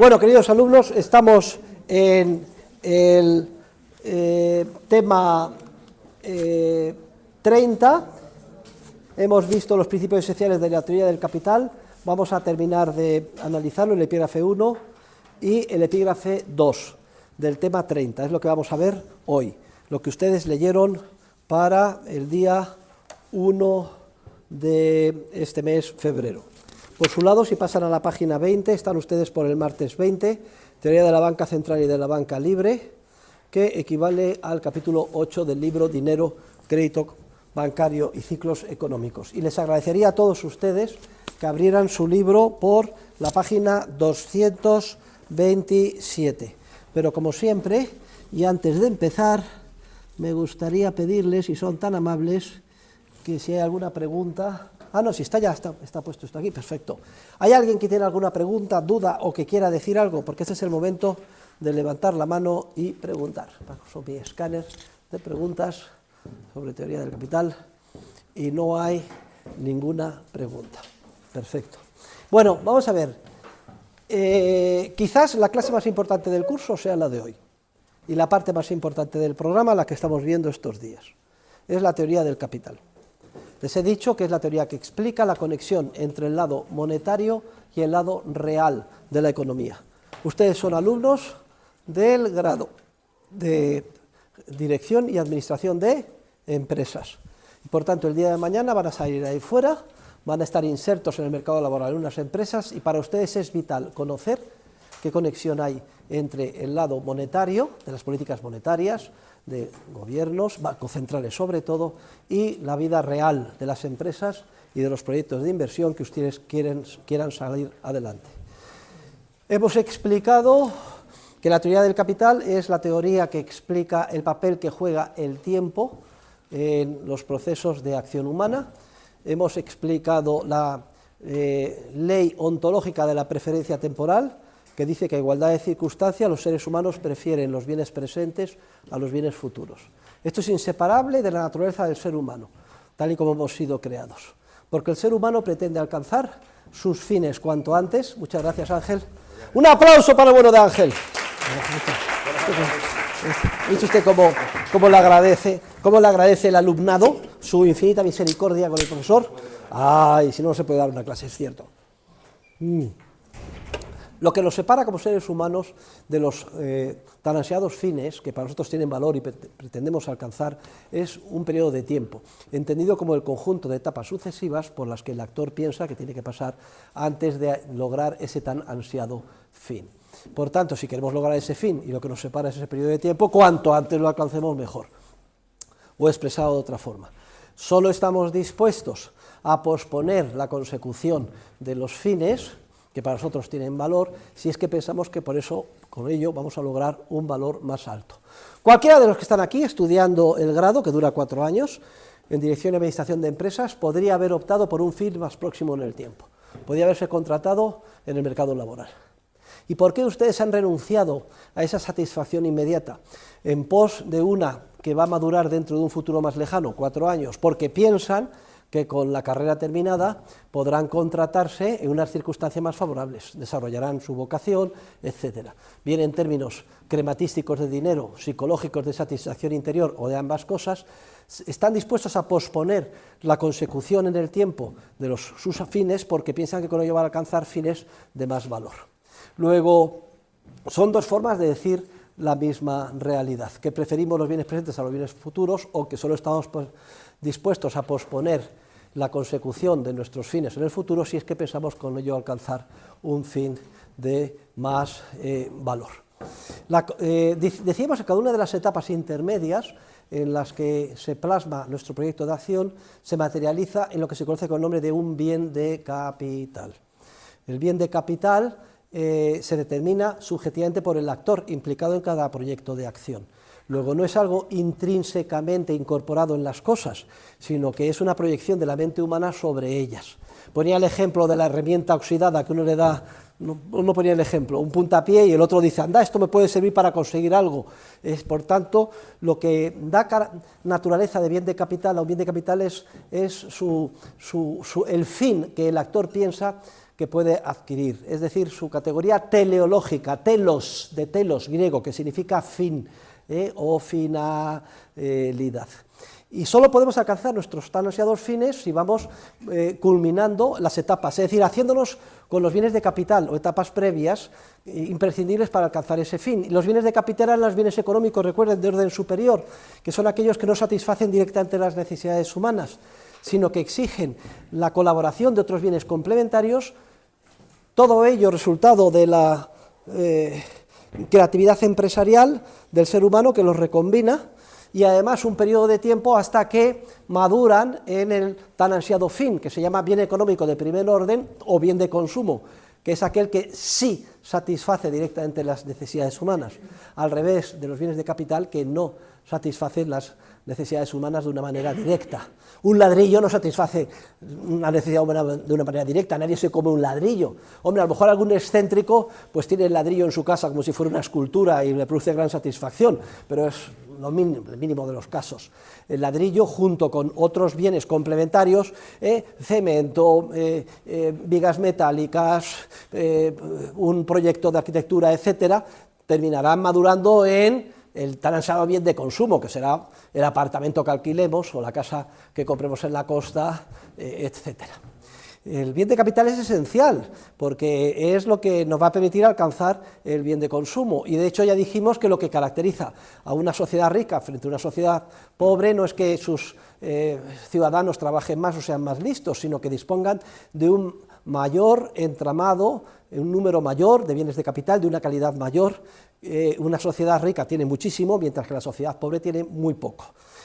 Bueno, queridos alumnos, estamos en el tema 30. Hemos visto los principios esenciales de la teoría del capital. Vamos a terminar de analizarlo, el epígrafe 1 y el epígrafe 2 del tema 30. Es lo que vamos a ver hoy, lo que ustedes leyeron para el día 1 de este mes, febrero. Por su lado, si pasan a la página 20, están ustedes por el martes 20, teoría de la banca central y de la banca libre, que equivale al capítulo 8 del libro Dinero, Crédito Bancario y Ciclos Económicos. Y les agradecería a todos ustedes que abrieran su libro por la página 227. Pero como siempre, y antes de empezar, me gustaría pedirles, si son tan amables, que si hay alguna pregunta... Ah, no, si está ya, está puesto esto aquí, perfecto. ¿Hay alguien que tiene alguna pregunta, duda o que quiera decir algo? Porque este es el momento de levantar la mano y preguntar. Paso mi escáner de preguntas sobre teoría del capital y no hay ninguna pregunta. Perfecto. Bueno, vamos a ver. Quizás la clase más importante del curso sea la de hoy y la parte más importante del programa, la que estamos viendo estos días. Es la teoría del capital. Les he dicho que es la teoría que explica la conexión entre el lado monetario y el lado real de la economía. Ustedes son alumnos del grado de Dirección y Administración de Empresas. Y por tanto, el día de mañana van a salir ahí fuera, van a estar insertos en el mercado laboral en unas empresas y para ustedes es vital conocer qué conexión hay entre el lado monetario, de las políticas monetarias, de gobiernos, bancos centrales sobre todo, y la vida real de las empresas y de los proyectos de inversión que ustedes quieran salir adelante. Hemos explicado que la teoría del capital es la teoría que explica el papel que juega el tiempo en los procesos de acción humana. Hemos explicado la ley ontológica de la preferencia temporal, que dice que a igualdad de circunstancias los seres humanos prefieren los bienes presentes a los bienes futuros. Esto es inseparable de la naturaleza del ser humano, tal y como hemos sido creados, porque el ser humano pretende alcanzar sus fines cuanto antes. Muchas gracias, Ángel. Un aplauso para el bueno de Ángel. ¿Dice usted cómo le agradece el alumnado su infinita misericordia con el profesor? Ay, si no, no se puede dar una clase, es cierto. Lo que nos separa como seres humanos de los tan ansiados fines, que para nosotros tienen valor y pretendemos alcanzar, es un periodo de tiempo, entendido como el conjunto de etapas sucesivas por las que el actor piensa que tiene que pasar antes de lograr ese tan ansiado fin. Por tanto, si queremos lograr ese fin y lo que nos separa es ese periodo de tiempo, cuanto antes lo alcancemos mejor. O expresado de otra forma, solo estamos dispuestos a posponer la consecución de los fines que para nosotros tienen valor, si es que pensamos que por eso, con ello, vamos a lograr un valor más alto. Cualquiera de los que están aquí estudiando el grado, que dura 4 años, en Dirección y Administración de Empresas, podría haber optado por un fin más próximo en el tiempo. Podría haberse contratado en el mercado laboral. ¿Y por qué ustedes han renunciado a esa satisfacción inmediata en pos de una que va a madurar dentro de un futuro más lejano, 4 años? Porque piensan que con la carrera terminada podrán contratarse en unas circunstancias más favorables, desarrollarán su vocación, etcétera. Bien en términos crematísticos de dinero, psicológicos de satisfacción interior o de ambas cosas, están dispuestos a posponer la consecución en el tiempo de sus fines porque piensan que con ello van a alcanzar fines de más valor. Luego, son dos formas de decir la misma realidad, que preferimos los bienes presentes a los bienes futuros o que solo estamos dispuestos a posponer la consecución de nuestros fines en el futuro si es que pensamos con ello alcanzar un fin de más valor. Decíamos que cada una de las etapas intermedias en las que se plasma nuestro proyecto de acción se materializa en lo que se conoce con el nombre de un bien de capital. El bien de capital se determina subjetivamente por el actor implicado en cada proyecto de acción. Luego no es algo intrínsecamente incorporado en las cosas, sino que es una proyección de la mente humana sobre ellas. Ponía el ejemplo de la herramienta oxidada que uno le da, uno ponía el ejemplo, un puntapié y el otro dice, anda, esto me puede servir para conseguir algo. Por tanto, lo que da naturaleza de bien de capital a un bien de capital es el fin que el actor piensa que puede adquirir, es decir, su categoría teleológica, telos, de telos, griego, que significa fin o finalidad. Y solo podemos alcanzar nuestros tan ansiados fines si vamos culminando las etapas, es decir, haciéndonos con los bienes de capital o etapas previas imprescindibles para alcanzar ese fin. Y los bienes de capital eran los bienes económicos, recuerden, de orden superior, que son aquellos que no satisfacen directamente las necesidades humanas, sino que exigen la colaboración de otros bienes complementarios, todo ello resultado de la creatividad empresarial del ser humano que los recombina, y además un periodo de tiempo hasta que maduran en el tan ansiado fin, que se llama bien económico de primer orden o bien de consumo, que es aquel que sí satisface directamente las necesidades humanas, al revés de los bienes de capital que no satisfacen las necesidades humanas de una manera directa. Un ladrillo no satisface una necesidad humana de una manera directa, nadie se come un ladrillo. Hombre, a lo mejor algún excéntrico pues tiene el ladrillo en su casa como si fuera una escultura y le produce gran satisfacción, pero es lo mínimo, el mínimo de los casos. El ladrillo, junto con otros bienes complementarios, cemento, vigas metálicas, un proyecto de arquitectura, etcétera, terminarán madurando en el tan ansiado bien de consumo, que será el apartamento que alquilemos o la casa que compremos en la costa, etcétera. El bien de capital es esencial, porque es lo que nos va a permitir alcanzar el bien de consumo, y de hecho ya dijimos que lo que caracteriza a una sociedad rica frente a una sociedad pobre no es que sus ciudadanos trabajen más o sean más listos, sino que dispongan de un mayor entramado, un número mayor de bienes de capital, de una calidad mayor. Una sociedad rica tiene muchísimo, mientras que la sociedad pobre tiene muy poco.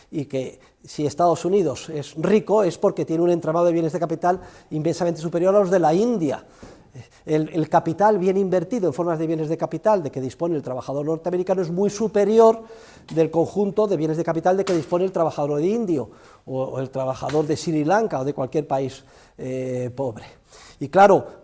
Y que si Estados Unidos es rico es porque tiene un entramado de bienes de capital inmensamente superior a los de la India. El capital bien invertido en formas de bienes de capital de que dispone el trabajador norteamericano es muy superior del conjunto de bienes de capital de que dispone el trabajador indio o el trabajador de Sri Lanka o de cualquier país pobre. Y claro,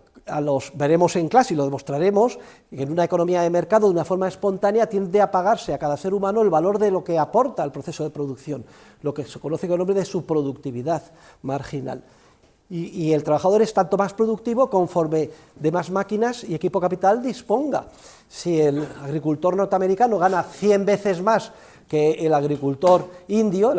veremos en clase y lo demostraremos, que en una economía de mercado de una forma espontánea tiende a pagarse a cada ser humano el valor de lo que aporta al proceso de producción, lo que se conoce con el nombre de su productividad marginal. Y el trabajador es tanto más productivo conforme de más máquinas y equipo capital disponga. Si el agricultor norteamericano gana 100 veces más que el agricultor indio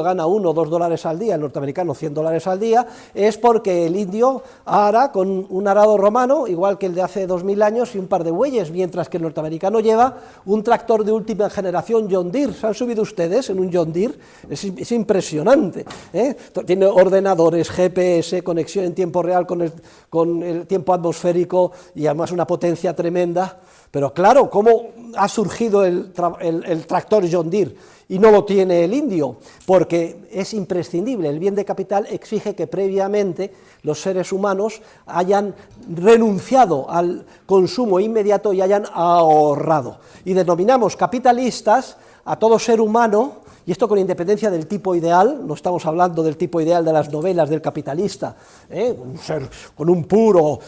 gana 1 o 2 dólares al día, el norteamericano 100 dólares al día, es porque el indio ara con un arado romano, igual que el de hace 2000 años, y un par de bueyes, mientras que el norteamericano lleva un tractor de última generación John Deere. ¿Se han subido ustedes en un John Deere? Es impresionante, ¿eh? Tiene ordenadores, GPS, conexión en tiempo real con el tiempo atmosférico y además una potencia tremenda. Pero claro, ¿cómo ha surgido el tractor John Deere y no lo tiene el indio? Porque es imprescindible, el bien de capital exige que previamente los seres humanos hayan renunciado al consumo inmediato y hayan ahorrado. Y denominamos capitalistas a todo ser humano, y esto con independencia del tipo ideal, no estamos hablando del tipo ideal de las novelas del capitalista, un ser con un puro,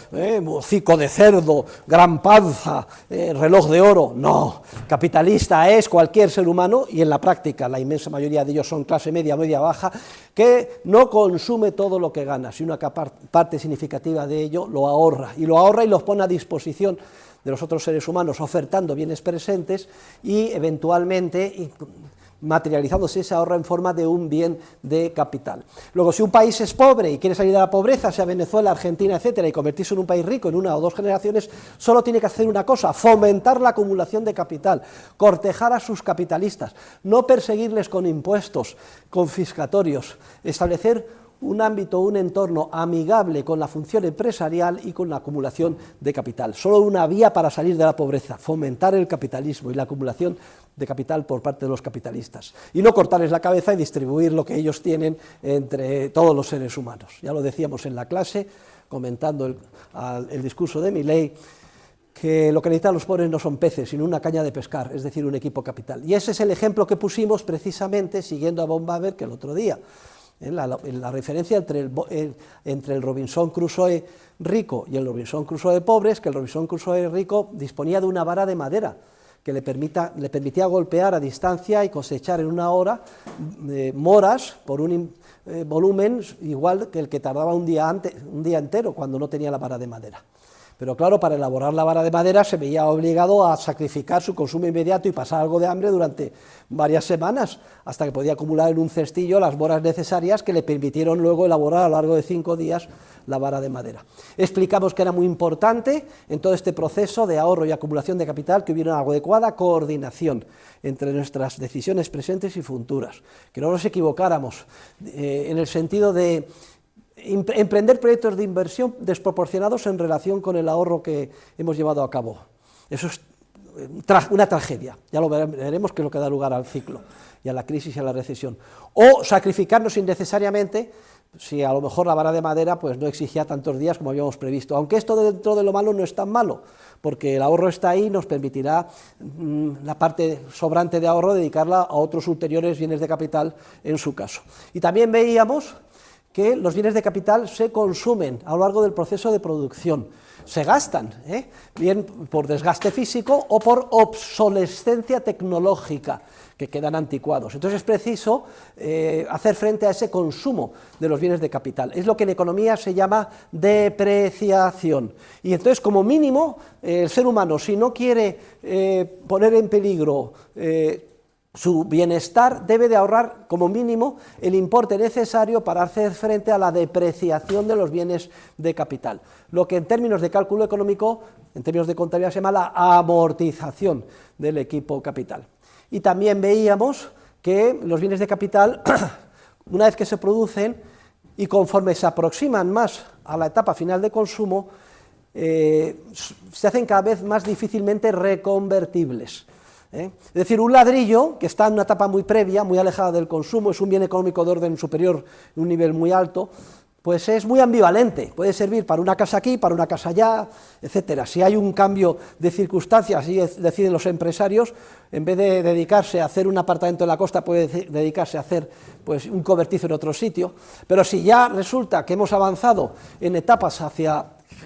hocico de cerdo, gran panza, reloj de oro, no, capitalista es cualquier ser humano, y en la práctica la inmensa mayoría de ellos son clase media, media baja, que no consume todo lo que gana, sino una parte significativa de ello lo ahorra y los pone a disposición de los otros seres humanos, ofertando bienes presentes y eventualmente materializándose ese ahorro en forma de un bien de capital. Luego, si un país es pobre y quiere salir de la pobreza, sea Venezuela, Argentina, etcétera, y convertirse en un país rico en 1 o 2 generaciones, solo tiene que hacer una cosa: fomentar la acumulación de capital, cortejar a sus capitalistas, no perseguirles con impuestos confiscatorios, establecer un ámbito, un entorno amigable con la función empresarial y con la acumulación de capital. Solo una vía para salir de la pobreza: fomentar el capitalismo y la acumulación de capital por parte de los capitalistas, y no cortarles la cabeza y distribuir lo que ellos tienen entre todos los seres humanos. Ya lo decíamos en la clase, comentando el discurso de Milei, que lo que necesitan los pobres no son peces, sino una caña de pescar, es decir, un equipo capital. Y ese es el ejemplo que pusimos precisamente siguiendo a Von Baber que el otro día. La referencia entre el Robinson Crusoe rico y el Robinson Crusoe pobre es que el Robinson Crusoe rico disponía de una vara de madera que le permitía golpear a distancia y cosechar en una hora moras por un volumen igual que el que tardaba un día entero cuando no tenía la vara de madera. Pero claro, para elaborar la vara de madera se veía obligado a sacrificar su consumo inmediato y pasar algo de hambre durante varias semanas, hasta que podía acumular en un cestillo las moras necesarias que le permitieron luego elaborar a lo largo de 5 días la vara de madera. Explicamos que era muy importante en todo este proceso de ahorro y acumulación de capital que hubiera una adecuada coordinación entre nuestras decisiones presentes y futuras, que no nos equivocáramos en el sentido de emprender proyectos de inversión desproporcionados en relación con el ahorro que hemos llevado a cabo. Eso es una tragedia, ya lo veremos, que es lo que da lugar al ciclo y a la crisis y a la recesión. O sacrificarnos innecesariamente, si a lo mejor la vara de madera pues no exigía tantos días como habíamos previsto, aunque esto dentro de lo malo no es tan malo, porque el ahorro está ahí y nos permitirá la parte sobrante de ahorro dedicarla a otros ulteriores bienes de capital en su caso. Y también veíamos que los bienes de capital se consumen a lo largo del proceso de producción, se gastan, bien por desgaste físico o por obsolescencia tecnológica, que quedan anticuados. Entonces es preciso hacer frente a ese consumo de los bienes de capital. Es lo que en economía se llama depreciación. Y entonces, como mínimo, el ser humano, si no quiere poner en peligro su bienestar, debe de ahorrar como mínimo el importe necesario para hacer frente a la depreciación de los bienes de capital, lo que en términos de cálculo económico, en términos de contabilidad, se llama la amortización del equipo capital. Y también veíamos que los bienes de capital, una vez que se producen y conforme se aproximan más a la etapa final de consumo, se hacen cada vez más difícilmente reconvertibles. Es decir, un ladrillo que está en una etapa muy previa, muy alejada del consumo, es un bien económico de orden superior, en un nivel muy alto, pues es muy ambivalente, puede servir para una casa aquí, para una casa allá, etcétera. Si hay un cambio de circunstancias y deciden los empresarios, en vez de dedicarse a hacer un apartamento en la costa, puede dedicarse a hacer pues, un cobertizo en otro sitio, pero si ya resulta que hemos avanzado en etapas hacia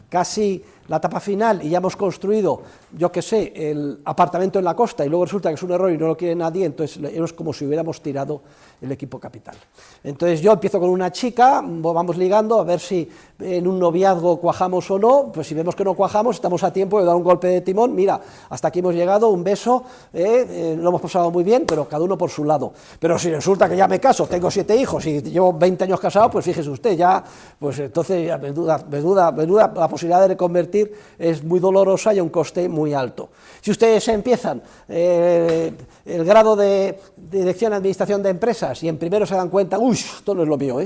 casi la etapa final y ya hemos construido, yo que sé, el apartamento en la costa y luego resulta que es un error y no lo quiere nadie, entonces es como si hubiéramos tirado el equipo capital. Entonces yo empiezo con una chica, vamos ligando a ver si en un noviazgo cuajamos o no, pues si vemos que no cuajamos estamos a tiempo de dar un golpe de timón, mira, hasta aquí hemos llegado, un beso, lo hemos pasado muy bien, pero cada uno por su lado. Pero si resulta que ya me caso, tengo 7 hijos y llevo 20 años casado, pues fíjese usted, ya, pues entonces ya menuda la posibilidad de reconvertir es muy dolorosa y a un coste muy alto. Si ustedes empiezan el grado de dirección y administración de empresas y en primero se dan cuenta, uy, esto no es lo mío,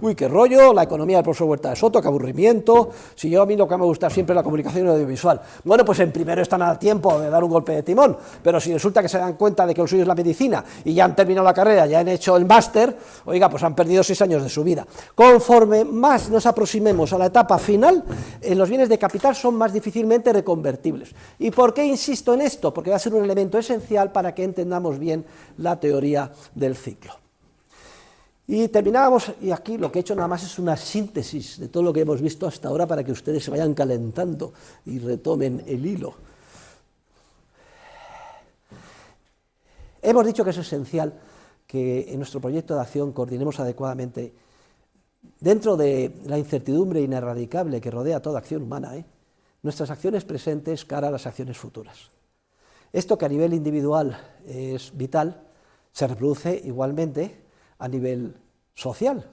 uy, qué rollo, la economía del profesor Huerta de Soto, qué aburrimiento, si yo a mí lo que me gusta siempre es la comunicación audiovisual. Bueno, pues en primero están a tiempo de dar un golpe de timón, pero si resulta que se dan cuenta de que lo suyo es la medicina y ya han terminado la carrera, ya han hecho el máster, oiga, pues han perdido 6 años de su vida. Conforme más nos aproximemos a la etapa final, los bienes de capital son más difícilmente reconvertibles. ¿Y por qué insisto en esto? Porque va a ser un elemento esencial para que entendamos bien la teoría del ciclo. Y terminábamos, y aquí lo que he hecho nada más es una síntesis de todo lo que hemos visto hasta ahora para que ustedes se vayan calentando y retomen el hilo. Hemos dicho que es esencial que en nuestro proyecto de acción coordinemos adecuadamente, dentro de la incertidumbre ineradicable que rodea toda acción humana, nuestras acciones presentes cara a las acciones futuras. Esto que a nivel individual es vital, se reproduce igualmente a nivel social,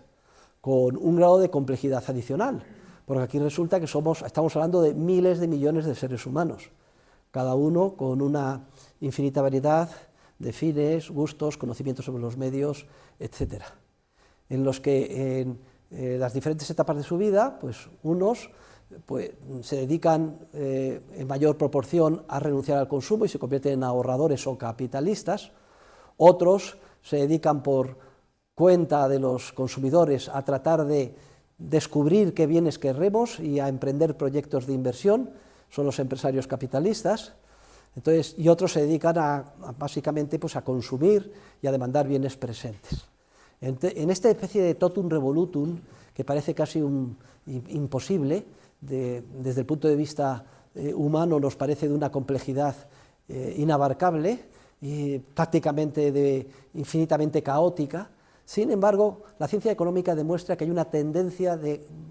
con un grado de complejidad adicional, porque aquí resulta que estamos hablando de miles de millones de seres humanos, cada uno con una infinita variedad de fines, gustos, conocimientos sobre los medios, etcétera, en los que en las diferentes etapas de su vida, pues unos pues, se dedican en mayor proporción a renunciar al consumo y se convierten en ahorradores o capitalistas, otros se dedican por cuenta de los consumidores a tratar de descubrir qué bienes queremos y a emprender proyectos de inversión, son los empresarios capitalistas, entonces, y otros se dedican básicamente pues, a consumir y a demandar bienes presentes. En esta especie de totum revolutum, que parece casi imposible, desde el punto de vista humano nos parece de una complejidad inabarcable, y prácticamente infinitamente caótica. Sin embargo, la ciencia económica demuestra que hay una tendencia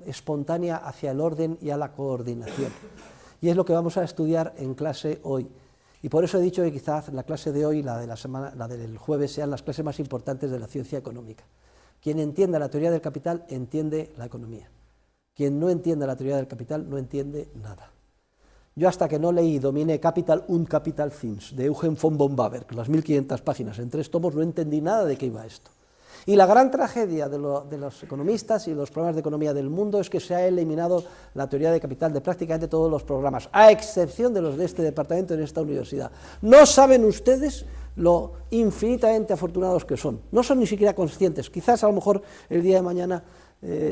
espontánea hacia el orden y a la coordinación. Y es lo que vamos a estudiar en clase hoy. Y por eso he dicho que quizás la clase de hoy y la del jueves sean las clases más importantes de la ciencia económica. Quien entienda la teoría del capital entiende la economía. Quien no entienda la teoría del capital no entiende nada. Yo hasta que no leí y dominé Capital und Kapitalzins de Eugen von Böhm-Bawerk, las 1500 páginas en 3 tomos, no entendí nada de qué iba esto. Y la gran tragedia de los economistas y los programas de economía del mundo es que se ha eliminado la teoría de capital de prácticamente todos los programas, a excepción de los de este departamento en esta universidad. No saben ustedes lo infinitamente afortunados que son, no son ni siquiera conscientes, quizás a lo mejor el día de mañana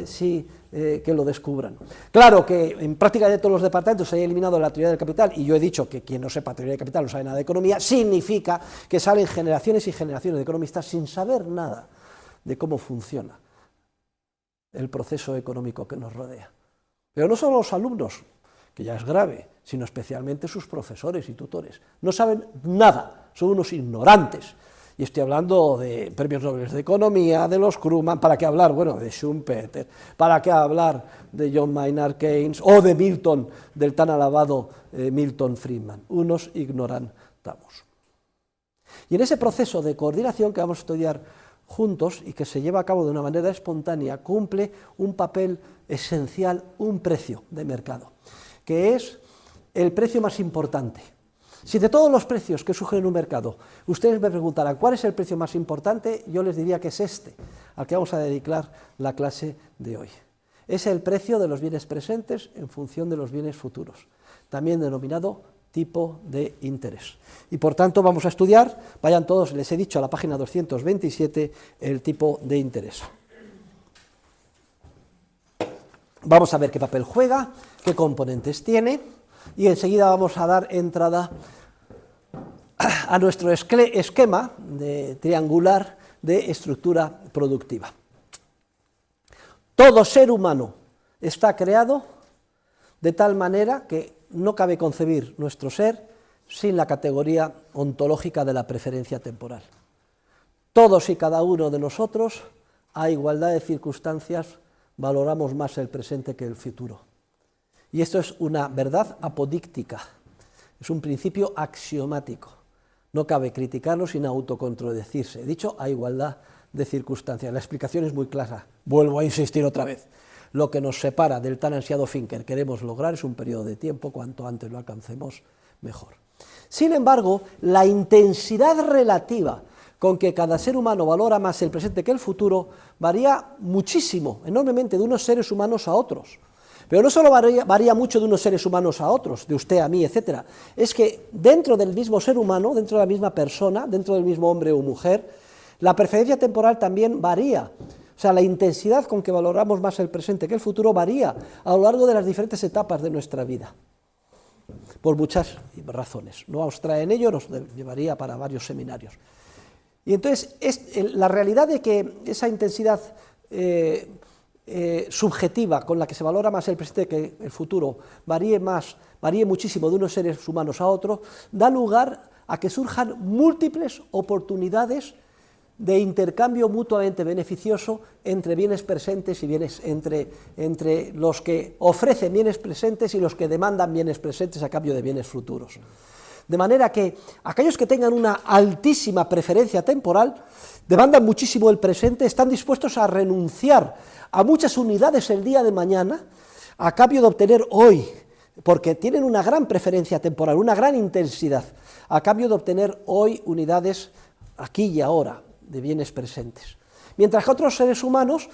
sí que lo descubran. Claro que en prácticamente todos los departamentos se ha eliminado la teoría del capital, y yo he dicho que quien no sepa teoría del capital no sabe nada de economía, significa que salen generaciones y generaciones de economistas sin saber nada de cómo funciona el proceso económico que nos rodea. Pero no solo los alumnos, que ya es grave, sino especialmente sus profesores y tutores. No saben nada, son unos ignorantes. Y estoy hablando de premios Nobel de Economía, de los Krugman, ¿para qué hablar? Bueno, de Schumpeter, ¿para qué hablar de John Maynard Keynes o de Milton, del tan alabado Milton Friedman? Unos ignorantamos. Y en ese proceso de coordinación que vamos a estudiar juntos y que se lleva a cabo de una manera espontánea, cumple un papel esencial, un precio de mercado, que es el precio más importante. Si de todos los precios que surgen en un mercado, ustedes me preguntaran cuál es el precio más importante, yo les diría que es este, al que vamos a dedicar la clase de hoy. Es el precio de los bienes presentes en función de los bienes futuros, también denominado tipo de interés. Y por tanto vamos a estudiar, vayan todos, les he dicho a la página 227, el tipo de interés. Vamos a ver qué papel juega, qué componentes tiene, y enseguida vamos a dar entrada a nuestro esquema triangular de estructura productiva. Todo ser humano está creado de tal manera que no cabe concebir nuestro ser sin la categoría ontológica de la preferencia temporal. Todos y cada uno de nosotros, a igualdad de circunstancias, valoramos más el presente que el futuro. Y esto es una verdad apodíctica, es un principio axiomático. No cabe criticarlo sin autocontradecirse. Dicho a igualdad de circunstancias. La explicación es muy clara. Vuelvo a insistir otra vez. Lo que nos separa del tan ansiado fin que queremos lograr es un periodo de tiempo, cuanto antes lo alcancemos, mejor. Sin embargo, la intensidad relativa con que cada ser humano valora más el presente que el futuro varía muchísimo, enormemente, de unos seres humanos a otros. Pero no solo varía mucho de unos seres humanos a otros, de usted a mí, etc. Es que dentro del mismo ser humano, dentro de la misma persona, dentro del mismo hombre o mujer, la preferencia temporal también varía. O sea, la intensidad con que valoramos más el presente que el futuro varía a lo largo de las diferentes etapas de nuestra vida, por muchas razones. No vamos a entrar en ello, nos llevaría para varios seminarios. Y entonces, la realidad de que esa intensidad subjetiva con la que se valora más el presente que el futuro varíe muchísimo de unos seres humanos a otros, da lugar a que surjan múltiples oportunidades de intercambio mutuamente beneficioso entre bienes presentes y bienes entre los que ofrecen bienes presentes y los que demandan bienes presentes a cambio de bienes futuros. De manera que aquellos que tengan una altísima preferencia temporal, demandan muchísimo el presente, están dispuestos a renunciar a muchas unidades el día de mañana a cambio de obtener hoy, porque tienen una gran preferencia temporal, una gran intensidad, a cambio de obtener hoy unidades aquí y ahora de bienes presentes. Mientras que otros seres humanos,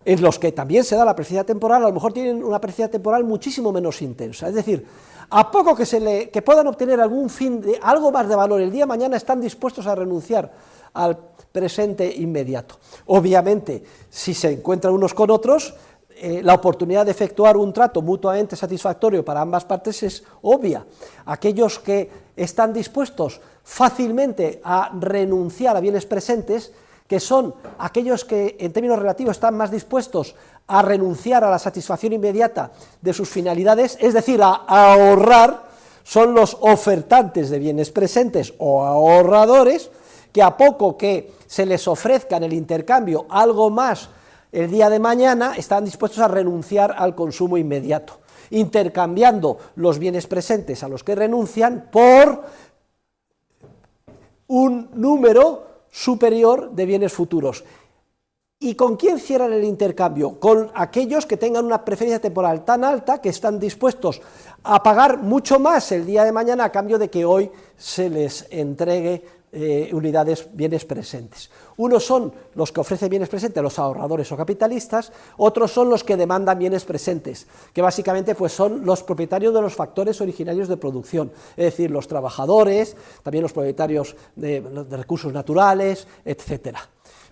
en los que también se da la preferencia temporal, a lo mejor tienen una preferencia temporal muchísimo menos intensa. Es decir, a poco que puedan obtener algo más de valor el día de mañana, están dispuestos a renunciar al presente inmediato. Obviamente, si se encuentran unos con otros, la oportunidad de efectuar un trato mutuamente satisfactorio para ambas partes es obvia. Aquellos que están dispuestos fácilmente a renunciar a bienes presentes, que son aquellos que en términos relativos están más dispuestos a renunciar a la satisfacción inmediata de sus finalidades, es decir, a ahorrar, son los ofertantes de bienes presentes o ahorradores, que a poco que se les ofrezca en el intercambio algo más el día de mañana, están dispuestos a renunciar al consumo inmediato, intercambiando los bienes presentes a los que renuncian por un número superior de bienes futuros. ¿Y con quién cierran el intercambio? Con aquellos que tengan una preferencia temporal tan alta que están dispuestos a pagar mucho más el día de mañana a cambio de que hoy se les entregue bienes presentes. Unos son los que ofrecen bienes presentes, los ahorradores o capitalistas, otros son los que demandan bienes presentes, que básicamente pues son los propietarios de los factores originarios de producción, es decir, los trabajadores, también los propietarios de recursos naturales, etcétera.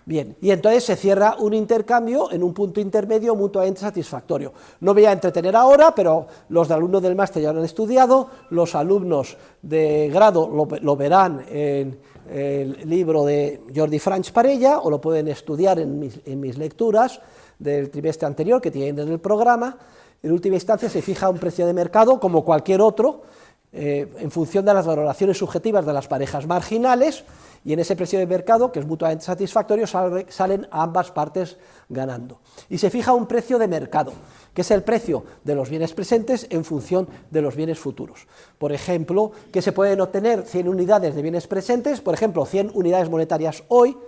Bien, y entonces se cierra un intercambio en un punto intermedio mutuamente satisfactorio. No voy a entretener ahora, pero los alumnos del máster ya lo han estudiado, los alumnos de grado lo verán en el libro de Jordi Franch Parella, o lo pueden estudiar en mis lecturas del trimestre anterior que tienen en el programa. En última instancia se fija un precio de mercado como cualquier otro, en función de las valoraciones subjetivas de las parejas marginales, y en ese precio de mercado, que es mutuamente satisfactorio, salen ambas partes ganando. Y se fija un precio de mercado, que es el precio de los bienes presentes en función de los bienes futuros. Por ejemplo, que se pueden obtener 100 unidades de bienes presentes, por ejemplo, 100 unidades monetarias hoy,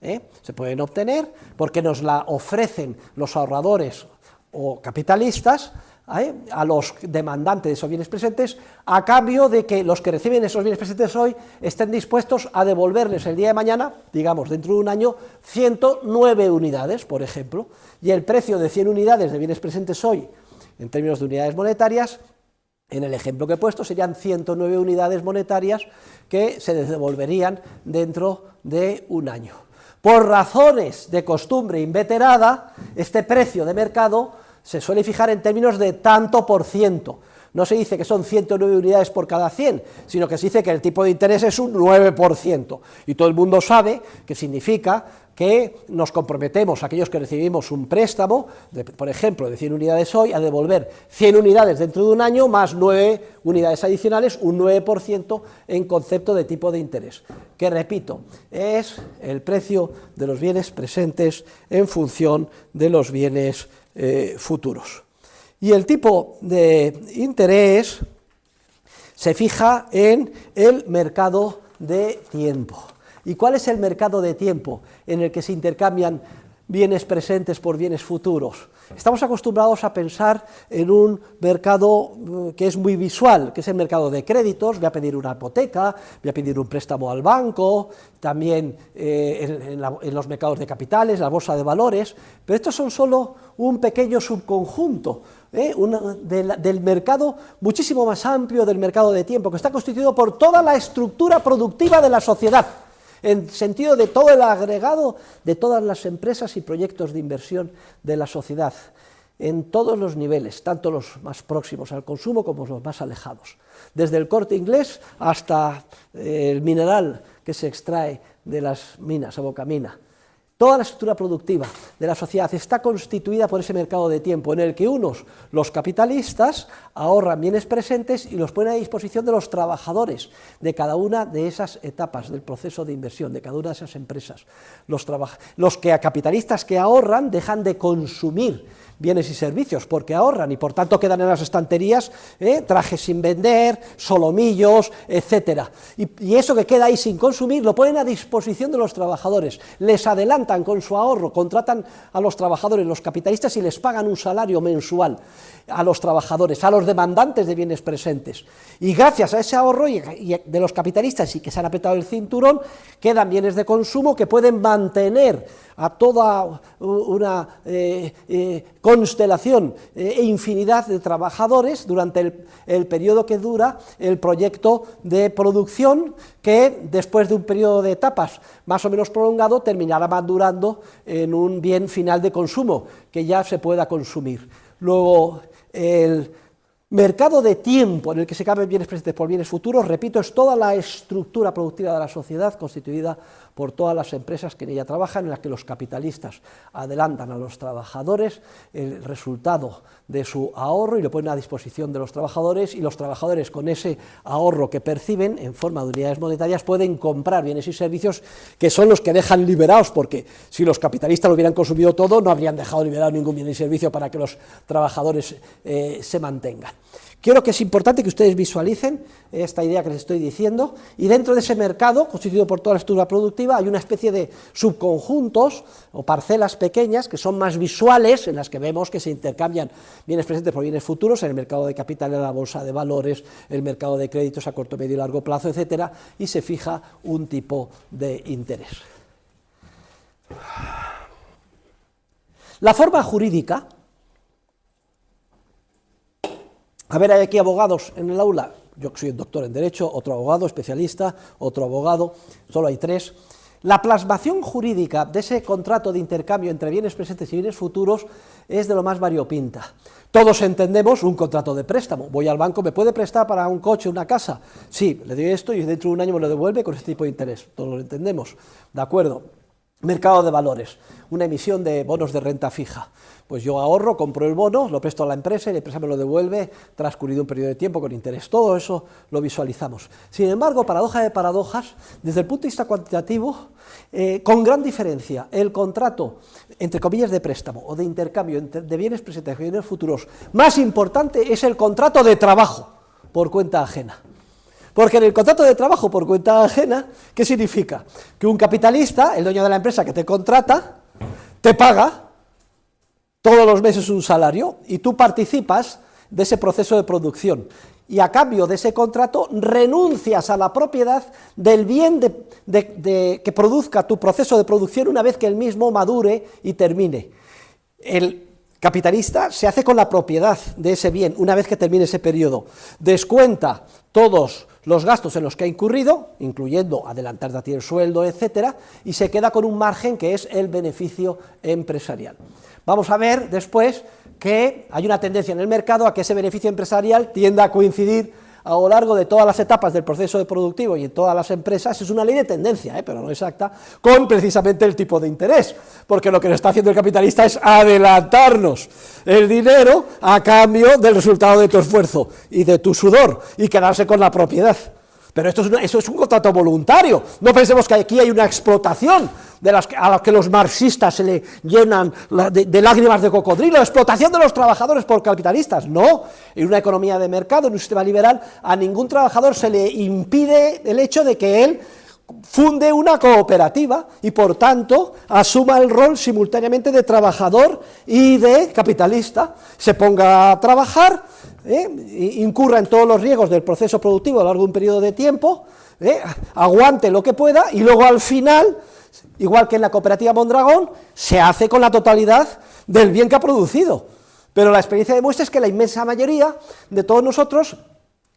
se pueden obtener porque nos la ofrecen los ahorradores o capitalistas, a los demandantes de esos bienes presentes, a cambio de que los que reciben esos bienes presentes hoy estén dispuestos a devolverles el día de mañana, digamos dentro de un año, 109 unidades, por ejemplo, y el precio de 100 unidades de bienes presentes hoy, en términos de unidades monetarias, en el ejemplo que he puesto, serían 109 unidades monetarias que se devolverían dentro de un año. Por razones de costumbre inveterada, este precio de mercado se suele fijar en términos de tanto por ciento. No se dice que son 109 unidades por cada 100, sino que se dice que el tipo de interés es un 9%. Y todo el mundo sabe que significa que nos comprometemos, aquellos que recibimos un préstamo, por ejemplo, de 100 unidades hoy, a devolver 100 unidades dentro de un año, más 9 unidades adicionales, un 9% en concepto de tipo de interés, que repito, es el precio de los bienes presentes en función de los bienes futuros. Y el tipo de interés se fija en el mercado de tiempo. ¿Y cuál es el mercado de tiempo en el que se intercambian bienes presentes por bienes futuros? Estamos acostumbrados a pensar en un mercado que es muy visual, que es el mercado de créditos. Voy a pedir una hipoteca, voy a pedir un préstamo al banco, también en los mercados de capitales, la bolsa de valores, pero estos son solo un pequeño subconjunto del mercado muchísimo más amplio del mercado de tiempo, que está constituido por toda la estructura productiva de la sociedad, en sentido de todo el agregado de todas las empresas y proyectos de inversión de la sociedad, en todos los niveles, tanto los más próximos al consumo como los más alejados, desde el Corte Inglés hasta el mineral que se extrae de las minas, a Bocamina. Toda la estructura productiva de la sociedad está constituida por ese mercado de tiempo en el que unos, los capitalistas, ahorran bienes presentes y los ponen a disposición de los trabajadores de cada una de esas etapas del proceso de inversión, de cada una de esas empresas. Los capitalistas que ahorran dejan de consumir bienes y servicios porque ahorran y por tanto quedan en las estanterías trajes sin vender, solomillos, etcétera. Y eso que queda ahí sin consumir lo ponen a disposición de los trabajadores, les adelantan con su ahorro, contratan a los trabajadores, los capitalistas, y les pagan un salario mensual a los trabajadores, a los demandantes de bienes presentes. Y gracias a ese ahorro y de los capitalistas y que se han apretado el cinturón, quedan bienes de consumo que pueden mantener a toda una constelación e infinidad de trabajadores durante el periodo que dura el proyecto de producción, que después de un periodo de etapas más o menos prolongado terminará madurando madurando en un bien final de consumo, que ya se pueda consumir. Luego, el mercado de tiempo en el que se cambian bienes presentes por bienes futuros, repito, es toda la estructura productiva de la sociedad constituida por todas las empresas que en ella trabajan, en las que los capitalistas adelantan a los trabajadores el resultado de su ahorro y lo ponen a disposición de los trabajadores, y los trabajadores con ese ahorro que perciben en forma de unidades monetarias pueden comprar bienes y servicios que son los que dejan liberados, porque si los capitalistas lo hubieran consumido todo, no habrían dejado liberado ningún bien y servicio para que los trabajadores se mantengan. Quiero que es importante que ustedes visualicen esta idea que les estoy diciendo, y dentro de ese mercado, constituido por toda la estructura productiva, hay una especie de subconjuntos o parcelas pequeñas que son más visuales, en las que vemos que se intercambian bienes presentes por bienes futuros en el mercado de capital, en la bolsa de valores, el mercado de créditos a corto, medio y largo plazo, etcétera, y se fija un tipo de interés. La forma jurídica. A ver, hay aquí abogados en el aula, yo soy doctor en Derecho, otro abogado, especialista, otro abogado, solo hay 3. La plasmación jurídica de ese contrato de intercambio entre bienes presentes y bienes futuros es de lo más variopinta. Todos entendemos un contrato de préstamo. Voy al banco, ¿me puede prestar para un coche, una casa? Sí, le doy esto y dentro de un año me lo devuelve con este tipo de interés. Todos lo entendemos, ¿de acuerdo? Mercado de valores, una emisión de bonos de renta fija. Pues yo ahorro, compro el bono, lo presto a la empresa y la empresa me lo devuelve transcurrido un periodo de tiempo con interés. Todo eso lo visualizamos. Sin embargo, paradoja de paradojas, desde el punto de vista cuantitativo, con gran diferencia, el contrato, entre comillas, de préstamo o de intercambio de bienes presentes y bienes futuros más importante es el contrato de trabajo por cuenta ajena. Porque en el contrato de trabajo por cuenta ajena, ¿qué significa? Que un capitalista, el dueño de la empresa que te contrata, te paga todos los meses un salario y tú participas de ese proceso de producción. Y a cambio de ese contrato renuncias a la propiedad del bien que produzca tu proceso de producción una vez que el mismo madure y termine. El capitalista se hace con la propiedad de ese bien una vez que termine ese periodo, descuenta todos los gastos en los que ha incurrido, incluyendo adelantarte a ti el sueldo, etcétera, y se queda con un margen que es el beneficio empresarial. Vamos a ver después que hay una tendencia en el mercado a que ese beneficio empresarial tienda a coincidir a lo largo de todas las etapas del proceso de productivo y en todas las empresas. Es una ley de tendencia, pero no exacta, con precisamente el tipo de interés, porque lo que nos está haciendo el capitalista es adelantarnos el dinero a cambio del resultado de tu esfuerzo y de tu sudor, y quedarse con la propiedad. Pero eso es un contrato voluntario. No pensemos que aquí hay una explotación a la que los marxistas se le llenan de lágrimas de cocodrilo, explotación de los trabajadores por capitalistas. No, en una economía de mercado, en un sistema liberal, a ningún trabajador se le impide el hecho de que él funde una cooperativa y por tanto asuma el rol simultáneamente de trabajador y de capitalista, se ponga a trabajar, incurra en todos los riesgos del proceso productivo a lo largo de un periodo de tiempo, aguante lo que pueda y luego al final, igual que en la cooperativa Mondragón, se hace con la totalidad del bien que ha producido. Pero la experiencia demuestra es que la inmensa mayoría de todos nosotros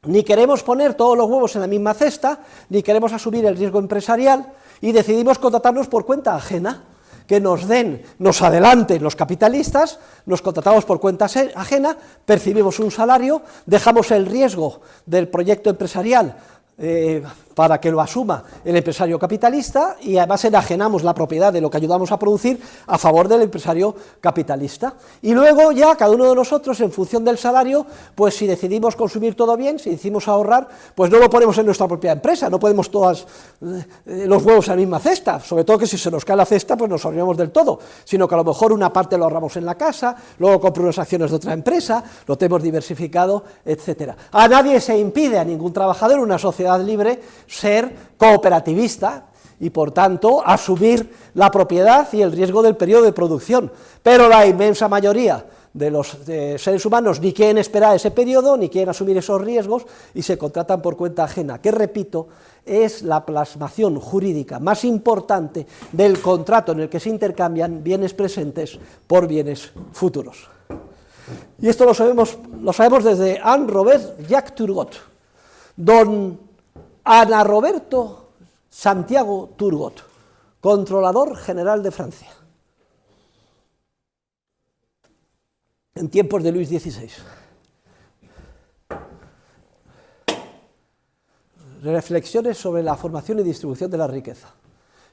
ni queremos poner todos los huevos en la misma cesta, ni queremos asumir el riesgo empresarial y decidimos contratarnos por cuenta ajena, que nos adelanten los capitalistas, nos contratamos por cuenta ajena, percibimos un salario, dejamos el riesgo del proyecto empresarial para que lo asuma el empresario capitalista y además enajenamos la propiedad de lo que ayudamos a producir a favor del empresario capitalista. Y luego ya cada uno de nosotros, en función del salario, pues si decidimos consumir todo bien, si decidimos ahorrar, pues no lo ponemos en nuestra propia empresa, no ponemos todos los huevos en la misma cesta, sobre todo que si se nos cae la cesta pues nos ahorramos del todo, sino que a lo mejor una parte lo ahorramos en la casa, luego compro unas acciones de otra empresa, lo tenemos diversificado, etcétera. A nadie se impide, a ningún trabajador en una sociedad libre, ser cooperativista y por tanto asumir la propiedad y el riesgo del periodo de producción, pero la inmensa mayoría de los seres humanos ni quieren esperar ese periodo, ni quieren asumir esos riesgos y se contratan por cuenta ajena, que repito, es la plasmación jurídica más importante del contrato en el que se intercambian bienes presentes por bienes futuros. Y esto lo sabemos desde Anne Robert Jacques Turgot. Don Ana Roberto Santiago Turgot, controlador general de Francia, en tiempos de Luis XVI. Reflexiones sobre la formación y distribución de la riqueza.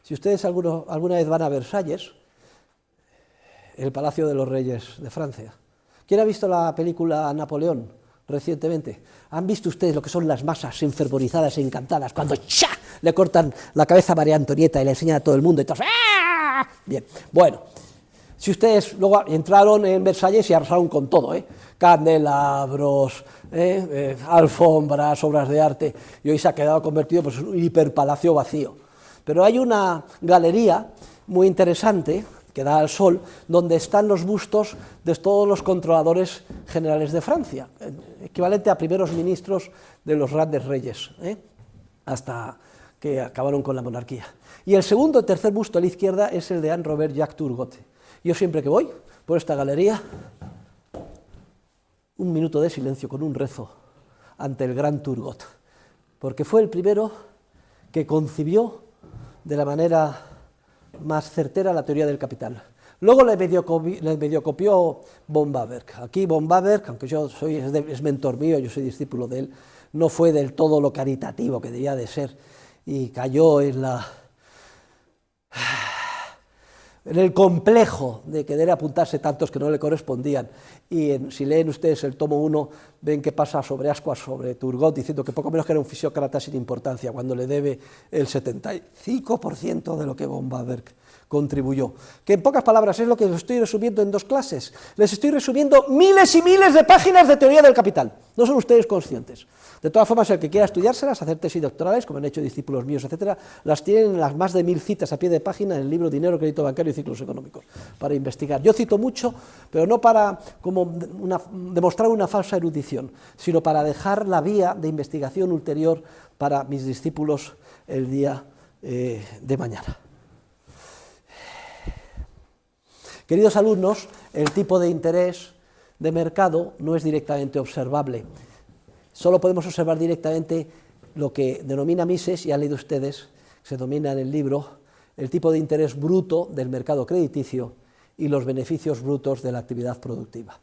Si ustedes alguna vez van a Versalles, el Palacio de los Reyes de Francia, ¿quién ha visto la película Napoleón recientemente? ¿Han visto ustedes lo que son las masas enfervorizadas e encantadas cuando ¡cha!, le cortan la cabeza a María Antonieta y le enseñan a todo el mundo y todos ¡ah! Bien, bueno, si ustedes luego entraron en Versalles y arrasaron con todo, candelabros, alfombras, obras de arte, y hoy se ha quedado convertido pues, en un hiperpalacio vacío. Pero hay una galería muy interesante que da al sol, donde están los bustos de todos los controladores generales de Francia, equivalente a primeros ministros de los grandes reyes, hasta que acabaron con la monarquía. Y el segundo y tercer busto a la izquierda es el de Henri Robert Jacques Turgot. Yo siempre que voy por esta galería, un minuto de silencio con un rezo ante el gran Turgot, porque fue el primero que concibió de la manera más certera la teoría del capital. Luego le medio copió von Baberg. Aquí von Baberg, aunque es mentor mío, yo soy discípulo de él, no fue del todo lo caritativo que debía de ser y cayó en el complejo de querer apuntarse tantos que no le correspondían. Y si leen ustedes el tomo 1, ven que pasa sobre ascuas sobre Turgot, diciendo que poco menos que era un fisiócrata sin importancia, cuando le debe el 75% de lo que von Baberg contribuyó. Que en pocas palabras es lo que les estoy resumiendo en 2 clases. Les estoy resumiendo miles y miles de páginas de teoría del capital. No son ustedes conscientes. De todas formas, el que quiera estudiárselas, hacer tesis doctorales, como han hecho discípulos míos, etcétera, las tienen en las más de 1000 citas a pie de página en el libro Dinero, Crédito Bancario y Ciclos Económicos, para investigar. Yo cito mucho, pero no para demostrar una falsa erudición, sino para dejar la vía de investigación ulterior para mis discípulos el día de mañana. Queridos alumnos, el tipo de interés de mercado no es directamente observable. Solo podemos observar directamente lo que denomina Mises, y han leído ustedes, se denomina en el libro, el tipo de interés bruto del mercado crediticio y los beneficios brutos de la actividad productiva.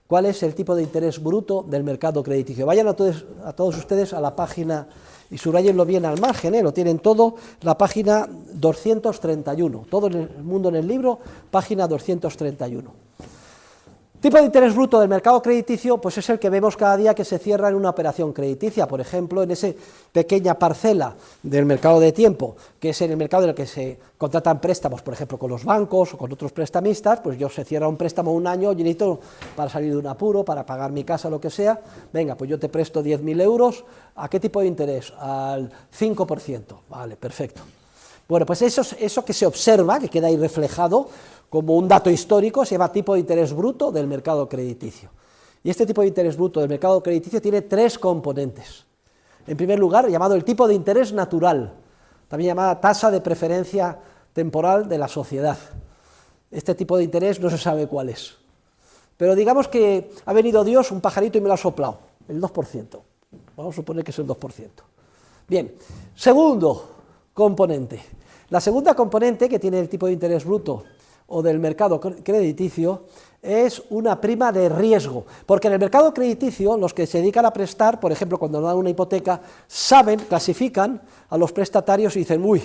¿Cuál es el tipo de interés bruto del mercado crediticio? Vayan a todos ustedes a la página, y subrayenlo bien al margen, lo tienen todo, la página 231, todo el mundo en el libro, página 231. Tipo de interés bruto del mercado crediticio, pues es el que vemos cada día que se cierra en una operación crediticia, por ejemplo, en esa pequeña parcela del mercado de tiempo, que es en el mercado en el que se contratan préstamos, por ejemplo, con los bancos o con otros prestamistas, pues yo se cierra un préstamo un año, yo necesito para salir de un apuro, para pagar mi casa, lo que sea, venga, pues yo te presto 10.000 euros, ¿a qué tipo de interés? Al 5%, vale, perfecto. Bueno, pues eso que se observa, que queda ahí reflejado, como un dato histórico, se llama tipo de interés bruto del mercado crediticio. Y este tipo de interés bruto del mercado crediticio tiene 3 componentes. En primer lugar, llamado el tipo de interés natural, también llamada tasa de preferencia temporal de la sociedad. Este tipo de interés no se sabe cuál es. Pero digamos que ha venido Dios, un pajarito, y me lo ha soplado, el 2%. Vamos a suponer que es el 2%. Bien, segundo componente. La segunda componente que tiene el tipo de interés bruto o del mercado crediticio es una prima de riesgo, porque en el mercado crediticio los que se dedican a prestar, por ejemplo, cuando dan una hipoteca, saben, clasifican a los prestatarios y dicen, uy,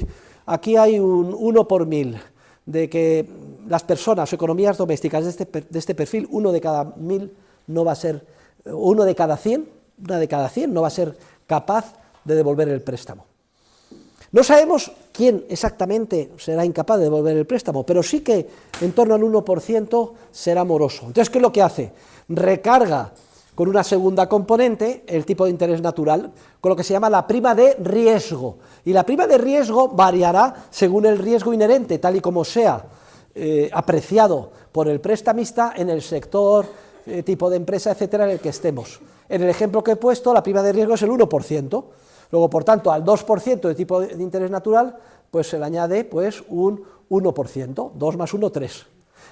aquí hay un 1 por 1000, de que las personas o economías domésticas de este perfil, 1 de cada 1000 no va a ser, 1 de cada 100, 1 de cada 100 no va a ser capaz de devolver el préstamo. No sabemos quién exactamente será incapaz de devolver el préstamo, pero sí que en torno al 1% será moroso. Entonces, ¿qué es lo que hace? Recarga con una segunda componente, el tipo de interés natural, con lo que se llama la prima de riesgo. Y la prima de riesgo variará según el riesgo inherente, tal y como sea apreciado por el prestamista en el sector, tipo de empresa, etcétera, en el que estemos. En el ejemplo que he puesto, la prima de riesgo es el 1%. Luego, por tanto, al 2% de tipo de interés natural, pues se le añade pues, un 1%, 2 más 1, 3.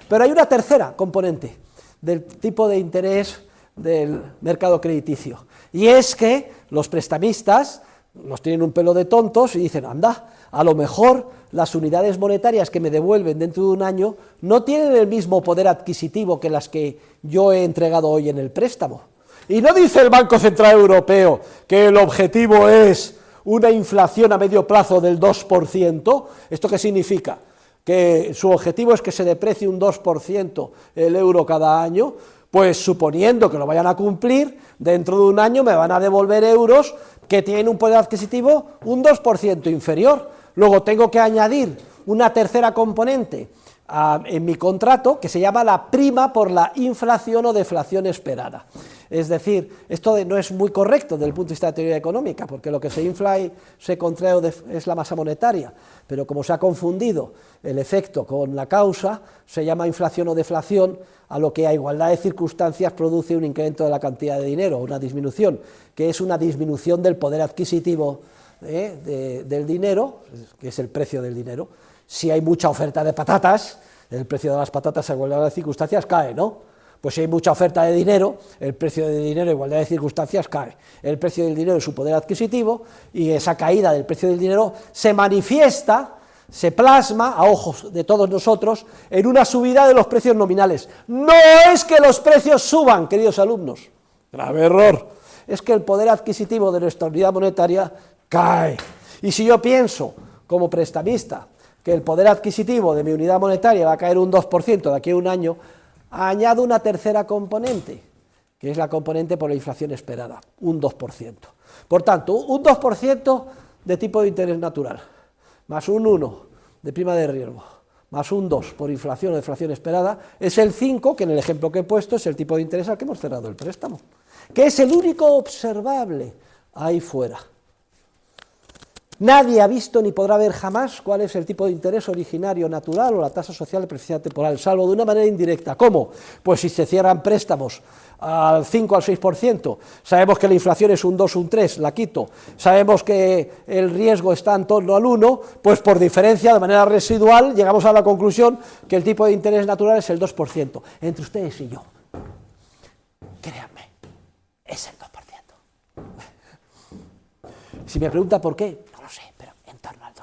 Pero hay una tercera componente del tipo de interés del mercado crediticio, y es que los prestamistas nos tienen un pelo de tontos y dicen, anda, a lo mejor las unidades monetarias que me devuelven dentro de un año no tienen el mismo poder adquisitivo que las que yo he entregado hoy en el préstamo. Y no dice el Banco Central Europeo que el objetivo es una inflación a medio plazo del 2%, ¿esto qué significa? Que su objetivo es que se deprecie un 2% el euro cada año, pues suponiendo que lo vayan a cumplir, dentro de un año me van a devolver euros que tienen un poder adquisitivo un 2% inferior. Luego tengo que añadir una tercera componente en mi contrato que se llama la prima por la inflación o deflación esperada. Es decir, esto no es muy correcto desde el punto de vista de teoría económica, porque lo que se infla y se contrae es la masa monetaria, pero como se ha confundido el efecto con la causa, se llama inflación o deflación a lo que a igualdad de circunstancias produce un incremento de la cantidad de dinero, una disminución, que es una disminución del poder adquisitivo del dinero, que es el precio del dinero. Si hay mucha oferta de patatas, el precio de las patatas a igualdad de circunstancias cae, ¿no? Pues si hay mucha oferta de dinero, el precio del dinero a igualdad de circunstancias cae. El precio del dinero es su poder adquisitivo y esa caída del precio del dinero se manifiesta, se plasma a ojos de todos nosotros en una subida de los precios nominales. No es que los precios suban, queridos alumnos, grave error, es que el poder adquisitivo de nuestra unidad monetaria cae. Y si yo pienso, como prestamista, que el poder adquisitivo de mi unidad monetaria va a caer un 2% de aquí a un año, añado una tercera componente, que es la componente por la inflación esperada, un 2%. Por tanto, un 2% de tipo de interés natural, más un 1 de prima de riesgo, más un 2 por inflación o deflación esperada, es el 5, que en el ejemplo que he puesto es el tipo de interés al que hemos cerrado el préstamo, que es el único observable ahí fuera. Nadie ha visto ni podrá ver jamás cuál es el tipo de interés originario natural o la tasa social de preferencia temporal, salvo de una manera indirecta. ¿Cómo? Pues si se cierran préstamos al 5 al 6%, sabemos que la inflación es un 2, un 3, la quito, sabemos que el riesgo está en torno al 1, pues por diferencia, de manera residual, llegamos a la conclusión que el tipo de interés natural es el 2%. Entre ustedes y yo, créanme, es el 2%. Si me pregunta por qué, no lo sé, pero en torno al 2%.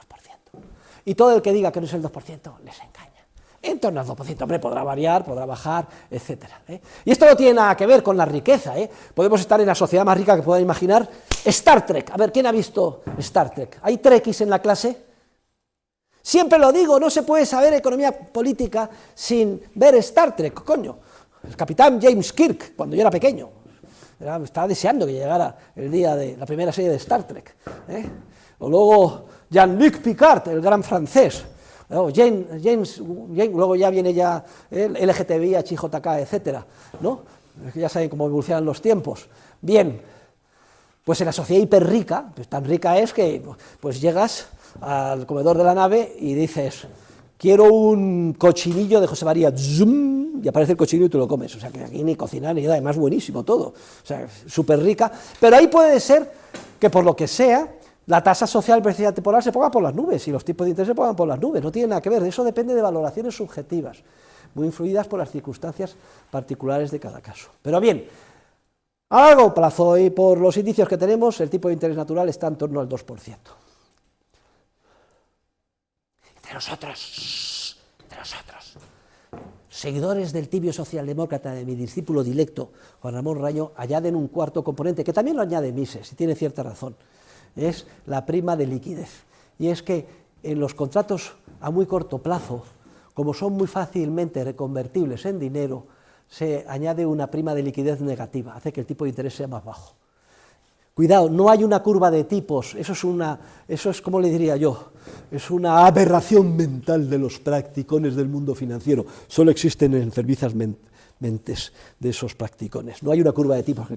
Y todo el que diga que no es el 2% les engaña. En torno al 2%, hombre, podrá variar, podrá bajar, etcétera. Y esto no tiene nada que ver con la riqueza. Podemos estar en la sociedad más rica que puedan imaginar. Star Trek, a ver, ¿quién ha visto Star Trek? ¿Hay trekkies en la clase? Siempre lo digo, no se puede saber economía política sin ver Star Trek, coño. El capitán James Kirk, cuando yo era pequeño, estaba deseando que llegara el día de la primera serie de Star Trek. O luego Jean-Luc Picard, el gran francés. Luego ya viene ya el LGTBI, HJK, etcétera, ¿no? Ya saben cómo evolucionan los tiempos. Bien, pues en la sociedad hiperrica, pues tan rica es que pues llegas al comedor de la nave y dices, quiero un cochinillo de José María, zoom, y aparece el cochinillo y tú lo comes. O sea, que aquí ni cocinar ni nada, además buenísimo todo. O sea, súper rica. Pero ahí puede ser que por lo que sea, la tasa social de preferencia temporal se ponga por las nubes y los tipos de interés se pongan por las nubes. No tiene nada que ver, eso depende de valoraciones subjetivas, muy influidas por las circunstancias particulares de cada caso. Pero bien, a largo plazo y por los indicios que tenemos, el tipo de interés natural está en torno al 2%. Entre nosotros, seguidores del tibio socialdemócrata de mi discípulo dilecto, Juan Ramón Raño, añaden un cuarto componente, que también lo añade Mises, y tiene cierta razón, es la prima de liquidez. Y es que en los contratos a muy corto plazo, como son muy fácilmente reconvertibles en dinero, se añade una prima de liquidez negativa, hace que el tipo de interés sea más bajo. Cuidado, no hay una curva de tipos, eso es, ¿cómo le diría yo? Es una aberración mental de los practicones del mundo financiero, solo existen enfermizas mentes de esos practicones, no hay una curva de tipos,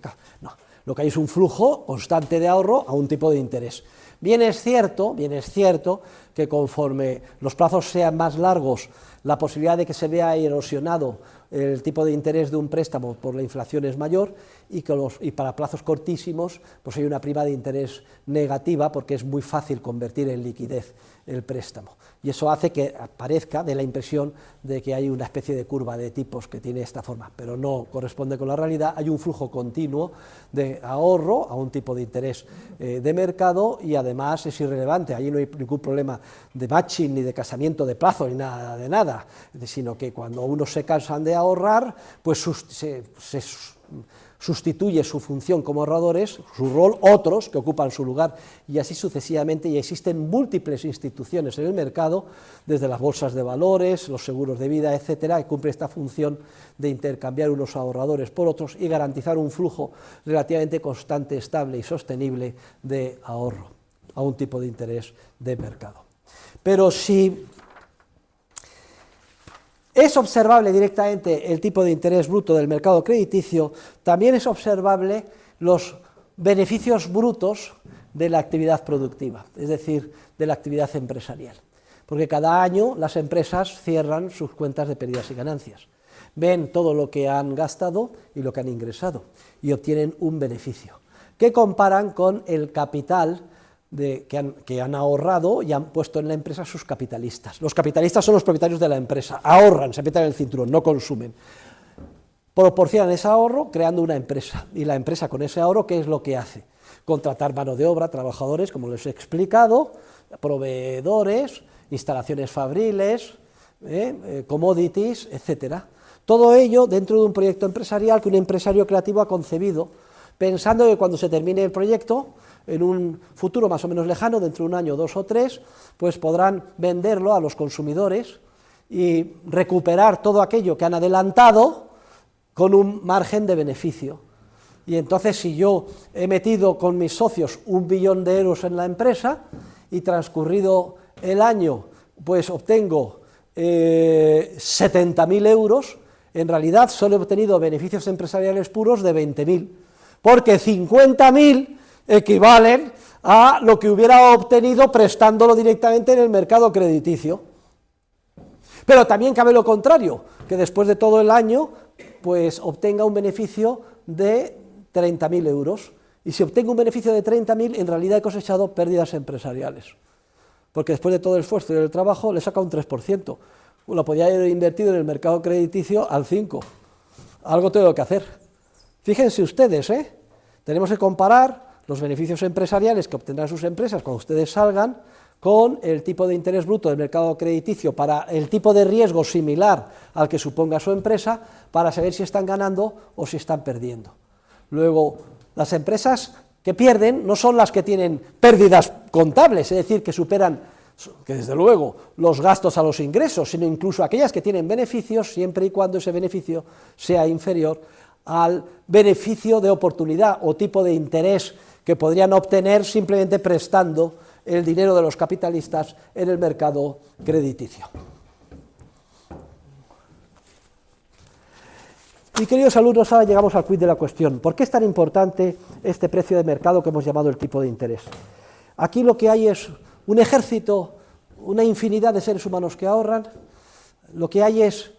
no, lo que hay es un flujo constante de ahorro a un tipo de interés. Bien es cierto que conforme los plazos sean más largos, la posibilidad de que se vea erosionado el tipo de interés de un préstamo por la inflación es mayor y para plazos cortísimos pues hay una prima de interés negativa porque es muy fácil convertir en liquidez el préstamo. Y eso hace que parezca de la impresión de que hay una especie de curva de tipos que tiene esta forma, pero no corresponde con la realidad. Hay un flujo continuo de ahorro a un tipo de interés de mercado y además es irrelevante, allí no hay ningún problema de matching ni de casamiento de plazo ni nada de nada, sino que cuando unos se cansan de ahorrar, pues se sustituye su función como ahorradores, su rol, otros que ocupan su lugar, y así sucesivamente, y existen múltiples instituciones en el mercado, desde las bolsas de valores, los seguros de vida, etcétera, que cumplen esta función de intercambiar unos ahorradores por otros y garantizar un flujo relativamente constante, estable y sostenible de ahorro a un tipo de interés de mercado. Pero si es observable directamente el tipo de interés bruto del mercado crediticio, también es observable los beneficios brutos de la actividad productiva, es decir, de la actividad empresarial. Porque cada año las empresas cierran sus cuentas de pérdidas y ganancias, ven todo lo que han gastado y lo que han ingresado y obtienen un beneficio, que comparan con el capital que han ahorrado y han puesto en la empresa sus capitalistas. Los capitalistas son los propietarios de la empresa, ahorran, se apretan el cinturón, no consumen. Proporcionan ese ahorro creando una empresa, y la empresa con ese ahorro, ¿qué es lo que hace? Contratar mano de obra, trabajadores, como les he explicado, proveedores, instalaciones fabriles, commodities, etcétera. Todo ello dentro de un proyecto empresarial que un empresario creativo ha concebido, pensando que cuando se termine el proyecto, en un futuro más o menos lejano, dentro de un año, 2 o 3, pues podrán venderlo a los consumidores y recuperar todo aquello que han adelantado con un margen de beneficio. Y entonces, si yo he metido con mis socios 1 billón de euros en la empresa y transcurrido el año, pues obtengo 70.000 euros, en realidad solo he obtenido beneficios empresariales puros de 20.000, porque 50.000 equivalen a lo que hubiera obtenido prestándolo directamente en el mercado crediticio. Pero también cabe lo contrario, que después de todo el año, pues obtenga un beneficio de 30.000 euros. Y si obtengo un beneficio de 30.000, en realidad he cosechado pérdidas empresariales. Porque después de todo el esfuerzo y el trabajo, le saca un 3%. Lo podía haber invertido en el mercado crediticio al 5%. Algo tengo que hacer. Fíjense ustedes, tenemos que comparar los beneficios empresariales que obtendrán sus empresas cuando ustedes salgan con el tipo de interés bruto del mercado crediticio para el tipo de riesgo similar al que suponga su empresa, para saber si están ganando o si están perdiendo. Luego, las empresas que pierden no son las que tienen pérdidas contables, es decir, que superan, que desde luego, los gastos a los ingresos, sino incluso aquellas que tienen beneficios, siempre y cuando ese beneficio sea inferior al beneficio de oportunidad o tipo de interés que podrían obtener simplemente prestando el dinero de los capitalistas en el mercado crediticio. Y queridos alumnos, ahora llegamos al quid de la cuestión. ¿Por qué es tan importante este precio de mercado que hemos llamado el tipo de interés? Aquí lo que hay es un ejército, una infinidad de seres humanos que ahorran, lo que hay es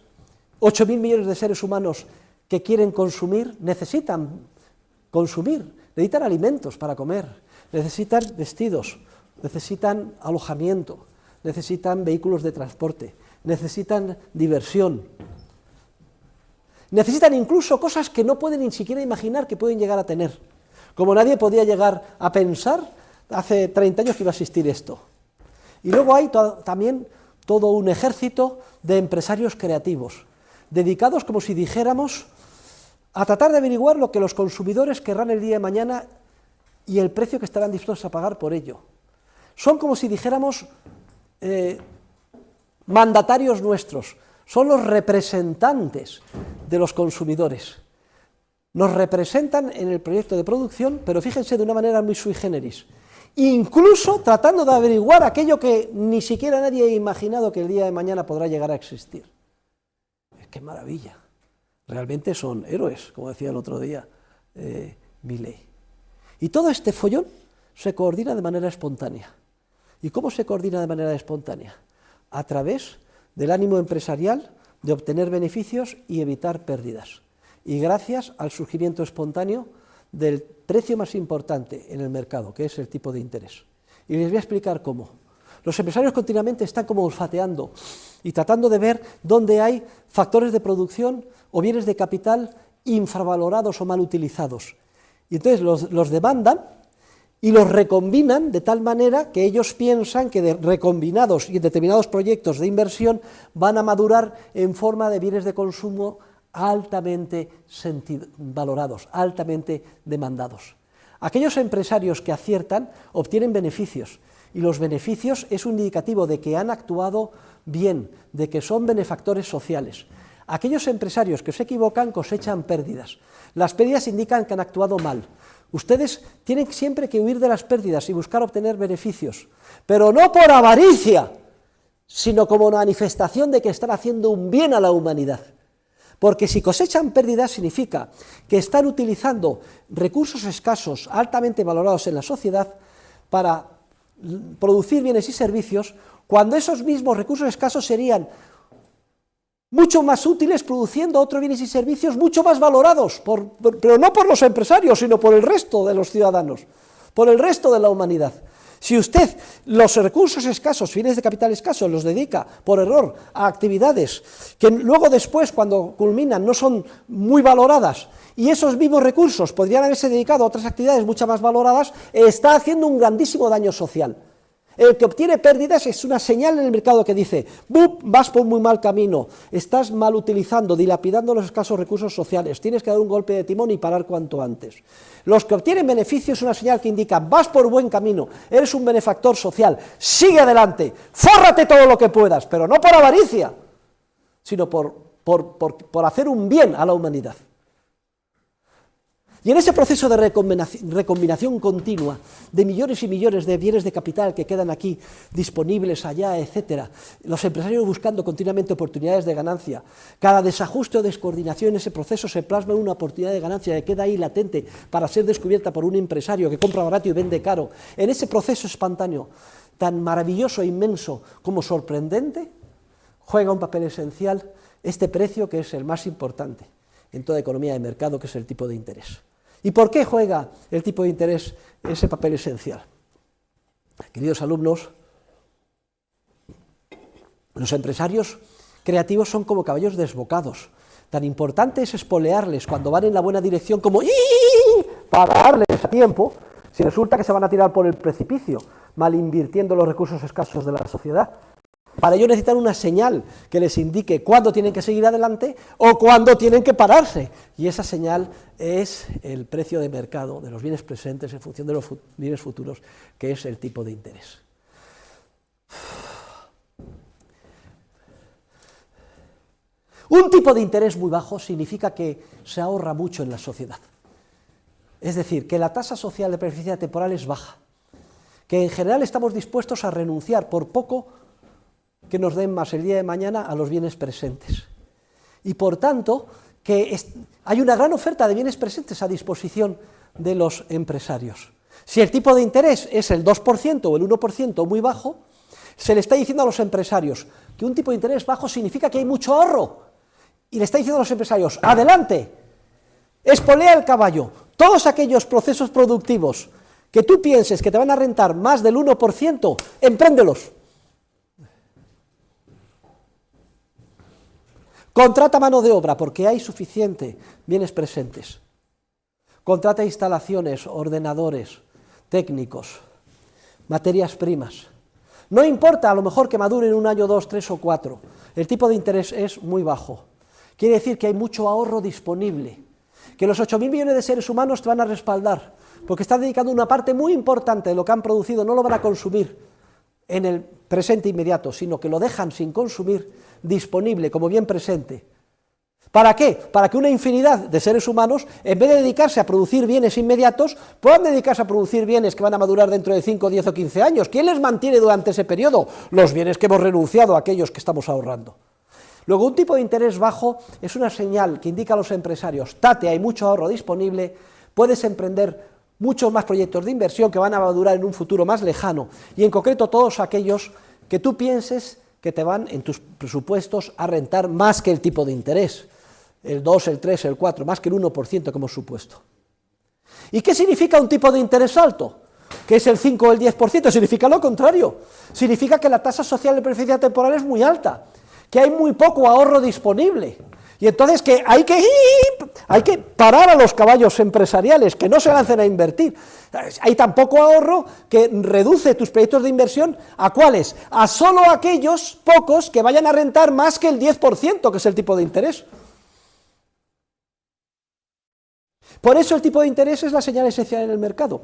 8.000 millones de seres humanos que quieren consumir, necesitan consumir, necesitan alimentos para comer, necesitan vestidos, necesitan alojamiento, necesitan vehículos de transporte, necesitan diversión, necesitan incluso cosas que no pueden ni siquiera imaginar que pueden llegar a tener, como nadie podía llegar a pensar hace 30 años que iba a existir esto. Y luego hay también todo un ejército de empresarios creativos, dedicados, como si dijéramos, a tratar de averiguar lo que los consumidores querrán el día de mañana y el precio que estarán dispuestos a pagar por ello. Son como si dijéramos mandatarios nuestros, son los representantes de los consumidores. Nos representan en el proyecto de producción, pero fíjense, de una manera muy sui generis, incluso tratando de averiguar aquello que ni siquiera nadie ha imaginado que el día de mañana podrá llegar a existir. ¡Qué maravilla! Realmente son héroes, como decía el otro día Milley. Y todo este follón se coordina de manera espontánea. ¿Y cómo se coordina de manera espontánea? A través del ánimo empresarial de obtener beneficios y evitar pérdidas. Y gracias al surgimiento espontáneo del precio más importante en el mercado, que es el tipo de interés. Y les voy a explicar cómo. Los empresarios continuamente están como olfateando y tratando de ver dónde hay factores de producción o bienes de capital infravalorados o mal utilizados. Y entonces los demandan y los recombinan de tal manera que ellos piensan que recombinados y en determinados proyectos de inversión van a madurar en forma de bienes de consumo altamente valorados, altamente demandados. Aquellos empresarios que aciertan obtienen beneficios, y los beneficios es un indicativo de que han actuado bien, de que son benefactores sociales. Aquellos empresarios que se equivocan cosechan pérdidas. Las pérdidas indican que han actuado mal. Ustedes tienen siempre que huir de las pérdidas y buscar obtener beneficios, pero no por avaricia, sino como manifestación de que están haciendo un bien a la humanidad. Porque si cosechan pérdidas significa que están utilizando recursos escasos, altamente valorados en la sociedad, para producir bienes y servicios, cuando esos mismos recursos escasos serían mucho más útiles produciendo otros bienes y servicios mucho más valorados, pero no por los empresarios, sino por el resto de los ciudadanos, por el resto de la humanidad. Si usted los recursos escasos, bienes de capital escasos, los dedica por error a actividades que luego después, cuando culminan, no son muy valoradas, y esos mismos recursos podrían haberse dedicado a otras actividades mucho más valoradas, está haciendo un grandísimo daño social. El que obtiene pérdidas es una señal en el mercado que dice: ¡bup! Vas por muy mal camino, estás mal utilizando, dilapidando los escasos recursos sociales, tienes que dar un golpe de timón y parar cuanto antes. Los que obtienen beneficios es una señal que indica: vas por buen camino, eres un benefactor social, sigue adelante, fórrate todo lo que puedas, pero no por avaricia, sino por hacer un bien a la humanidad. Y en ese proceso de recombinación continua de millones y millones de bienes de capital que quedan aquí disponibles allá, etcétera, los empresarios buscando continuamente oportunidades de ganancia, cada desajuste o descoordinación en ese proceso se plasma en una oportunidad de ganancia que queda ahí latente para ser descubierta por un empresario que compra barato y vende caro. En ese proceso espontáneo, tan maravilloso e inmenso como sorprendente, juega un papel esencial este precio que es el más importante en toda economía de mercado, que es el tipo de interés. ¿Y por qué juega el tipo de interés ese papel esencial? Queridos alumnos, los empresarios creativos son como caballos desbocados. Tan importante es espolearles cuando van en la buena dirección como para darles a tiempo, si resulta que se van a tirar por el precipicio, mal invirtiendo los recursos escasos de la sociedad. Para ello necesitan una señal que les indique cuándo tienen que seguir adelante o cuándo tienen que pararse. Y esa señal es el precio de mercado de los bienes presentes en función de los bienes futuros, que es el tipo de interés. Un tipo de interés muy bajo significa que se ahorra mucho en la sociedad. Es decir, que la tasa social de beneficencia temporal es baja, que en general estamos dispuestos a renunciar por poco que nos den más el día de mañana a los bienes presentes. Y por tanto, que hay una gran oferta de bienes presentes a disposición de los empresarios. Si el tipo de interés es el 2% o el 1% muy bajo, se le está diciendo a los empresarios que un tipo de interés bajo significa que hay mucho ahorro. Y le está diciendo a los empresarios: adelante, espolea el caballo, todos aquellos procesos productivos que tú pienses que te van a rentar más del 1%, empréndelos. Contrata mano de obra porque hay suficiente bienes presentes. Contrata instalaciones, ordenadores, técnicos, materias primas. No importa a lo mejor que maduren 1 año, 2, 3 o 4. El tipo de interés es muy bajo. Quiere decir que hay mucho ahorro disponible, que los 8.000 millones de seres humanos te van a respaldar, porque están dedicando una parte muy importante de lo que han producido, no lo van a consumir en el presente inmediato, sino que lo dejan sin consumir, disponible como bien presente. ¿Para qué? Para que una infinidad de seres humanos, en vez de dedicarse a producir bienes inmediatos, puedan dedicarse a producir bienes que van a madurar dentro de 5, 10 o 15 años. ¿Quién les mantiene durante ese periodo? Los bienes que hemos renunciado a aquellos que estamos ahorrando. Luego, un tipo de interés bajo es una señal que indica a los empresarios: tate, hay mucho ahorro disponible, puedes emprender muchos más proyectos de inversión que van a madurar en un futuro más lejano, y en concreto todos aquellos que tú pienses que te van en tus presupuestos a rentar más que el tipo de interés, el 2, el 3, el 4, más que el 1% que hemos supuesto. ¿Y qué significa un tipo de interés alto? Que es el 5 o el 10%, significa lo contrario, significa que la tasa social de beneficio temporal es muy alta, que hay muy poco ahorro disponible, y entonces que hay que parar a los caballos empresariales, que no se lancen a invertir. Hay tan poco ahorro que reduce tus proyectos de inversión ¿a cuáles? A solo aquellos pocos que vayan a rentar más que el 10%, que es el tipo de interés. Por eso el tipo de interés es la señal esencial en el mercado.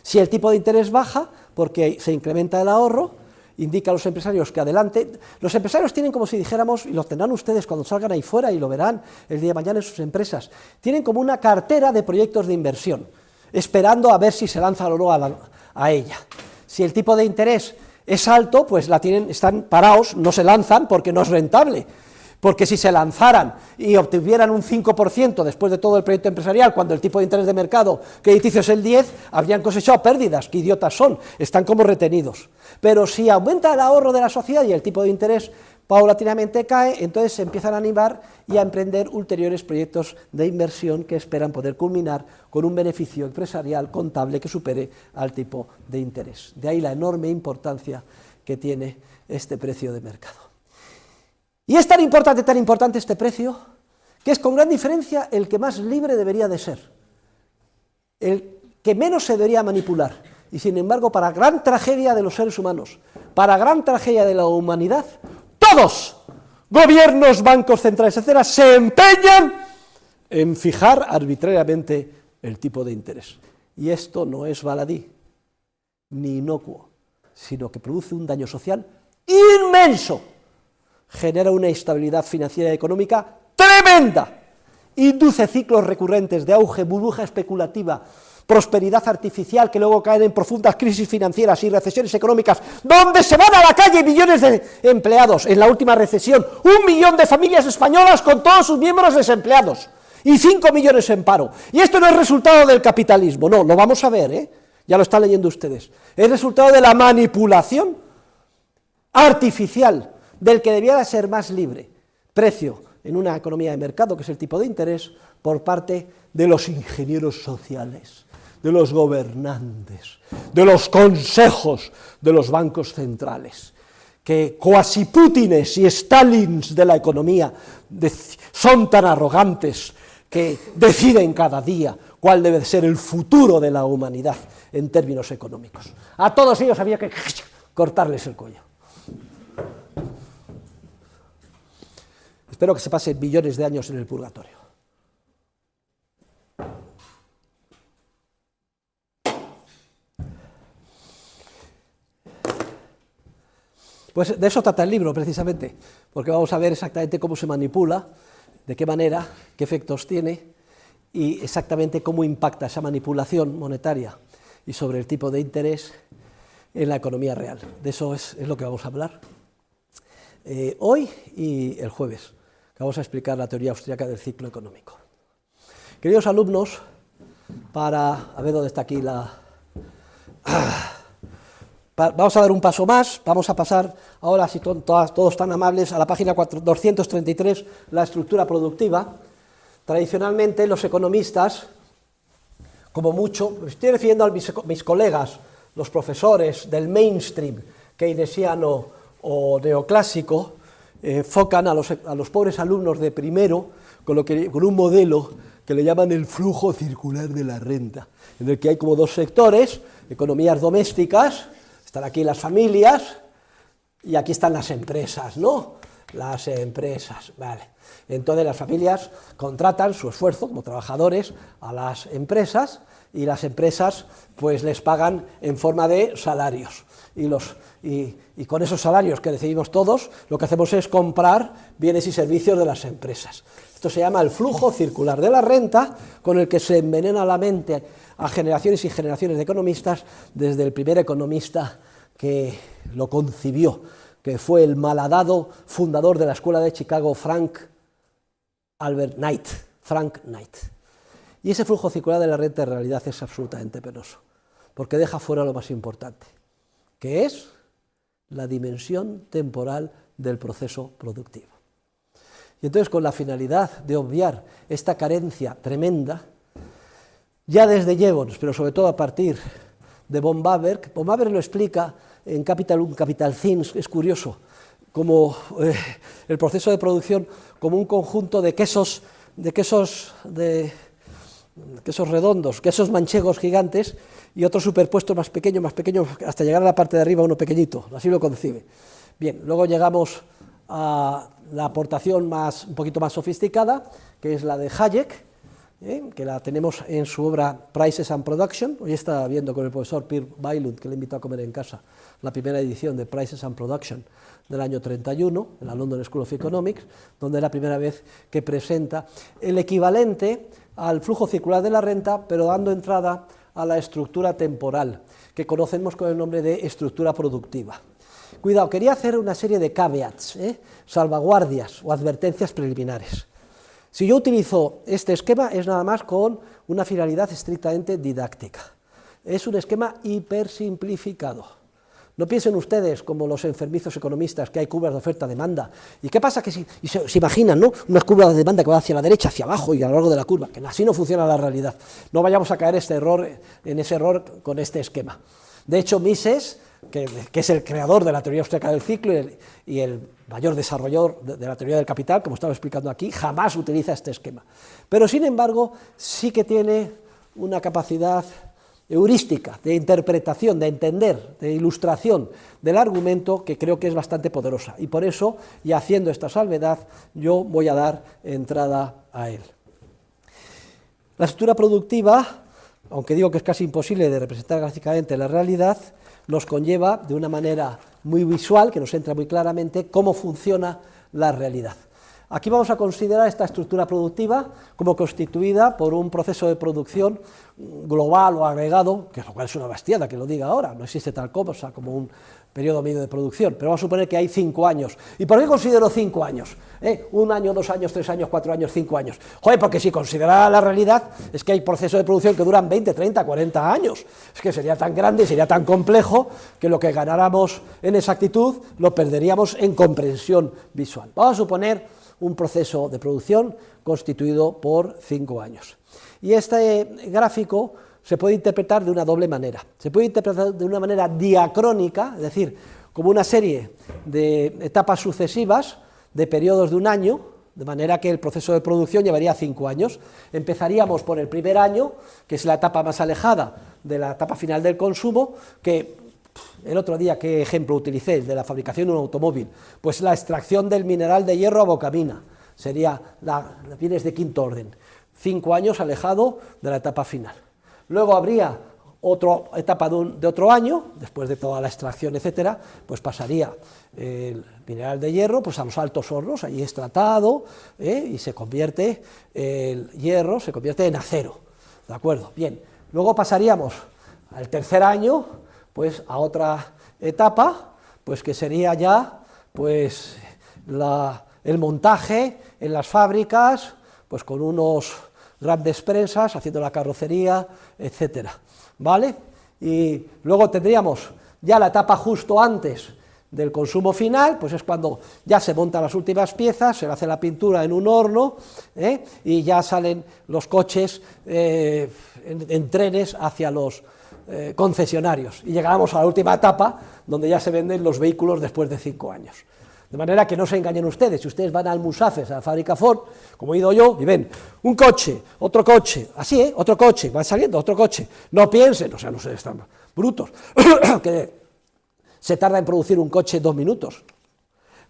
Si el tipo de interés baja, porque se incrementa el ahorro, indica a los empresarios que adelante. Los empresarios tienen, como si dijéramos, y lo tendrán ustedes cuando salgan ahí fuera y lo verán el día de mañana en sus empresas, tienen como una cartera de proyectos de inversión, esperando a ver si se lanzan o no a ella. Si el tipo de interés es alto, pues están parados, no se lanzan porque no es rentable. Porque si se lanzaran y obtuvieran un 5% después de todo el proyecto empresarial, cuando el tipo de interés de mercado crediticio es el 10%, habrían cosechado pérdidas, qué idiotas son, están como retenidos. Pero si aumenta el ahorro de la sociedad y el tipo de interés paulatinamente cae, entonces se empiezan a animar y a emprender ulteriores proyectos de inversión que esperan poder culminar con un beneficio empresarial contable que supere al tipo de interés. De ahí la enorme importancia que tiene este precio de mercado. Y es tan importante este precio, que es con gran diferencia el que más libre debería de ser, el que menos se debería manipular, y sin embargo, para gran tragedia de los seres humanos, para gran tragedia de la humanidad, todos, gobiernos, bancos centrales, etcétera, se empeñan en fijar arbitrariamente el tipo de interés. Y esto no es baladí, ni inocuo, sino que produce un daño social inmenso. Genera una instabilidad financiera y económica tremenda, induce ciclos recurrentes de auge, burbuja especulativa, prosperidad artificial que luego caen en profundas crisis financieras y recesiones económicas, donde se van a la calle millones de empleados. En la última recesión, 1 millón de familias españolas con todos sus miembros desempleados y 5 millones en paro. Y esto no es resultado del capitalismo, no, lo vamos a ver, ya lo están leyendo ustedes. Es resultado de la manipulación artificial del que debía de ser más libre, precio en una economía de mercado, que es el tipo de interés, por parte de los ingenieros sociales, de los gobernantes, de los consejos de los bancos centrales, que cuasi Putines y Stalins de la economía son tan arrogantes que deciden cada día cuál debe ser el futuro de la humanidad en términos económicos. A todos ellos había que cortarles el cuello. Espero que se pasen billones de años en el purgatorio. Pues de eso trata el libro, precisamente, porque vamos a ver exactamente cómo se manipula, de qué manera, qué efectos tiene, y exactamente cómo impacta esa manipulación monetaria y sobre el tipo de interés en la economía real. De eso es lo que vamos a hablar hoy y el jueves. Vamos a explicar la teoría austríaca del ciclo económico. Queridos alumnos, a ver dónde está aquí vamos a dar un paso más, vamos a pasar ahora, si todos tan amables, a la página 233, la estructura productiva. Tradicionalmente los economistas, como mucho, me estoy refiriendo a mis colegas, los profesores del mainstream keynesiano o neoclásico, enfocan a los pobres alumnos de primero con un modelo que le llaman el flujo circular de la renta, en el que hay como dos sectores, economías domésticas, están aquí las familias y aquí están las empresas, ¿no? Las empresas, vale. Entonces las familias contratan su esfuerzo como trabajadores a las empresas y las empresas pues les pagan en forma de salarios. Y con esos salarios que recibimos todos, lo que hacemos es comprar bienes y servicios de las empresas. Esto se llama el flujo circular de la renta, con el que se envenena la mente a generaciones y generaciones de economistas, desde el primer economista que lo concibió, que fue el malhadado fundador de la Escuela de Chicago, Frank Knight. Y ese flujo circular de la renta en realidad es absolutamente penoso, porque deja fuera lo más importante, que es la dimensión temporal del proceso productivo. Y entonces, con la finalidad de obviar esta carencia tremenda, ya desde Jevons, pero sobre todo a partir de von Baberg lo explica en Capital 1, Capital Things, es curioso, como el proceso de producción como un conjunto de quesos redondos, quesos manchegos gigantes y otros superpuestos más pequeños, hasta llegar a la parte de arriba uno pequeñito, así lo concibe. Bien, luego llegamos a la aportación un poquito más sofisticada, que es la de Hayek, que la tenemos en su obra Prices and Production. Hoy estaba viendo con el profesor Pierre Bailund, que le invitó a comer en casa, la primera edición de Prices and Production del año 31, en la London School of Economics, donde es la primera vez que presenta el equivalente al flujo circular de la renta, pero dando entrada a la estructura temporal, que conocemos con el nombre de estructura productiva. Cuidado, quería hacer una serie de caveats, salvaguardias o advertencias preliminares. Si yo utilizo este esquema es nada más con una finalidad estrictamente didáctica. Es un esquema hipersimplificado. No piensen ustedes, como los enfermizos economistas, que hay curvas de oferta-demanda. ¿Y qué pasa? Que se imaginan, ¿no?, unas curvas de demanda que van hacia la derecha, hacia abajo y a lo largo de la curva, que así no funciona la realidad. No vayamos a caer en ese error con este esquema. De hecho, Mises, que es el creador de la teoría austríaca del ciclo y el mayor desarrollador de la teoría del capital, como estaba explicando aquí, jamás utiliza este esquema. Pero, sin embargo, sí que tiene una capacidad heurística, de interpretación, de entender, de ilustración del argumento, que creo que es bastante poderosa. Y por eso, y haciendo esta salvedad, yo voy a dar entrada a él. La estructura productiva, aunque digo que es casi imposible de representar gráficamente la realidad, nos conlleva de una manera muy visual, que nos entra muy claramente, cómo funciona la realidad. Aquí vamos a considerar esta estructura productiva como constituida por un proceso de producción global o agregado, que lo cual es una bastiada que lo diga ahora, no existe tal cosa como un periodo medio de producción, pero vamos a suponer que hay 5 años. ¿Y por qué considero 5 años? 1 año, 2 años, 3 años, 4 años, 5 años. Joder, porque si considerara la realidad, es que hay procesos de producción que duran 20, 30, 40 años. Es que sería tan grande, sería tan complejo, que lo que ganáramos en exactitud lo perderíamos en comprensión visual. Vamos a suponer un proceso de producción constituido por 5 años. Y este gráfico se puede interpretar de una doble manera. Se puede interpretar de una manera diacrónica, es decir, como una serie de etapas sucesivas de periodos de un año, de manera que el proceso de producción llevaría 5 años. Empezaríamos por el primer año, que es la etapa más alejada de la etapa final del consumo, que el otro día, ¿qué ejemplo utilicé? El de la fabricación de un automóvil. Pues la extracción del mineral de hierro a bocamina, sería bienes de quinto orden. 5 años alejado de la etapa final. Luego habría otra etapa de otro año, después de toda la extracción, etcétera, pues pasaría el mineral de hierro pues a los altos hornos, allí es tratado, y se convierte el hierro, se convierte en acero, ¿de acuerdo? Bien, luego pasaríamos al tercer año, pues a otra etapa, pues que sería ya pues el montaje en las fábricas, pues con unos grandes prensas, haciendo la carrocería, etcétera, ¿vale? Y luego tendríamos ya la etapa justo antes del consumo final, pues es cuando ya se montan las últimas piezas, se le hace la pintura en un horno, y ya salen los coches en trenes hacia los concesionarios, y llegamos a la última etapa, donde ya se venden los vehículos después de 5 años. De manera que no se engañen ustedes, si ustedes van al Musafes, a la fábrica Ford, como he ido yo, y ven un coche, otro coche, así, otro coche, van saliendo, otro coche, no piensen, o sea, no sé, están brutos, que se tarda en producir un coche 2 minutos.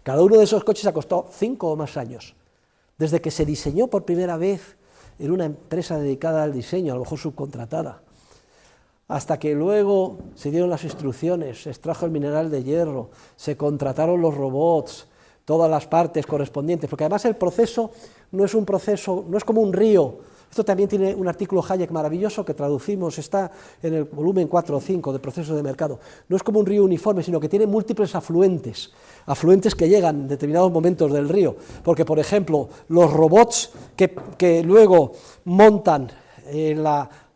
Cada uno de esos coches ha costado 5 o más años, desde que se diseñó por primera vez en una empresa dedicada al diseño, a lo mejor subcontratada, hasta que luego se dieron las instrucciones, se extrajo el mineral de hierro, se contrataron los robots, todas las partes correspondientes, porque además el proceso no es un proceso, no es como un río. Esto también tiene un artículo Hayek maravilloso que traducimos, está en el volumen 4 o 5 de Procesos de Mercado. No es como un río uniforme, sino que tiene múltiples afluentes que llegan en determinados momentos del río, porque, por ejemplo, los robots que luego montan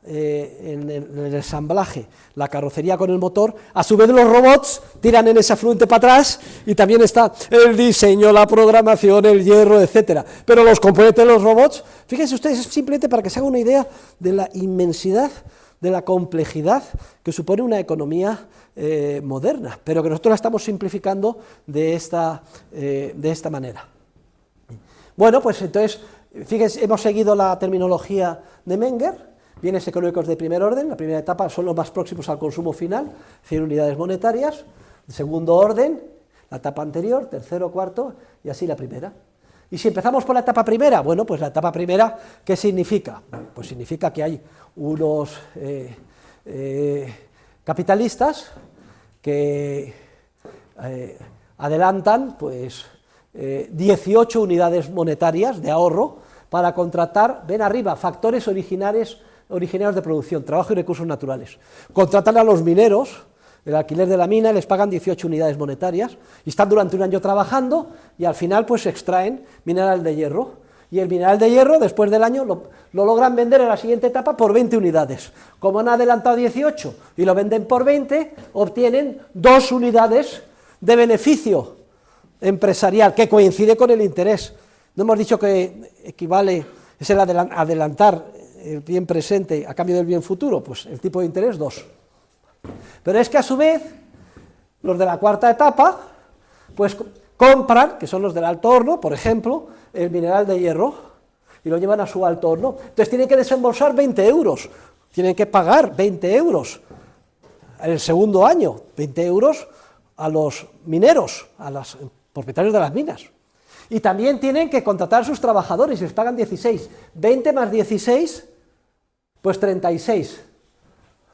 en el ensamblaje la carrocería con el motor, a su vez los robots tiran en ese afluente para atrás y también está el diseño, la programación, el hierro, etcétera. Pero los componentes de los robots, fíjense ustedes, es simplemente para que se haga una idea de la inmensidad, de la complejidad que supone una economía moderna, pero que nosotros la estamos simplificando de esta manera. Bueno, pues entonces, fíjense, hemos seguido la terminología de Menger. Bienes económicos de primer orden, la primera etapa son los más próximos al consumo final, 100 unidades monetarias, el segundo orden, la etapa anterior, tercero, cuarto, y así la primera. Y si empezamos por la etapa primera, bueno, pues la etapa primera, ¿qué significa? Pues significa que hay unos capitalistas que adelantan pues 18 unidades monetarias de ahorro para contratar, ven arriba, factores originarios de producción, trabajo y recursos naturales. Contratan a los mineros, el alquiler de la mina, les pagan 18 unidades monetarias, y están durante un año trabajando, y al final pues extraen mineral de hierro, y el mineral de hierro, después del año, lo logran vender en la siguiente etapa por 20 unidades. Como han adelantado 18 y lo venden por 20, obtienen 2 unidades de beneficio empresarial, que coincide con el interés. No hemos dicho que equivale, es el adelantar el bien presente a cambio del bien futuro, pues el tipo de interés 2. Pero es que a su vez, los de la cuarta etapa, pues compran, que son los del alto horno, por ejemplo, el mineral de hierro, y lo llevan a su alto horno. Entonces tienen que desembolsar 20 euros, tienen que pagar 20 euros el segundo año, 20 euros a los mineros, a los propietarios de las minas. Y también tienen que contratar a sus trabajadores, y les pagan 16. 20 más 16, pues 36,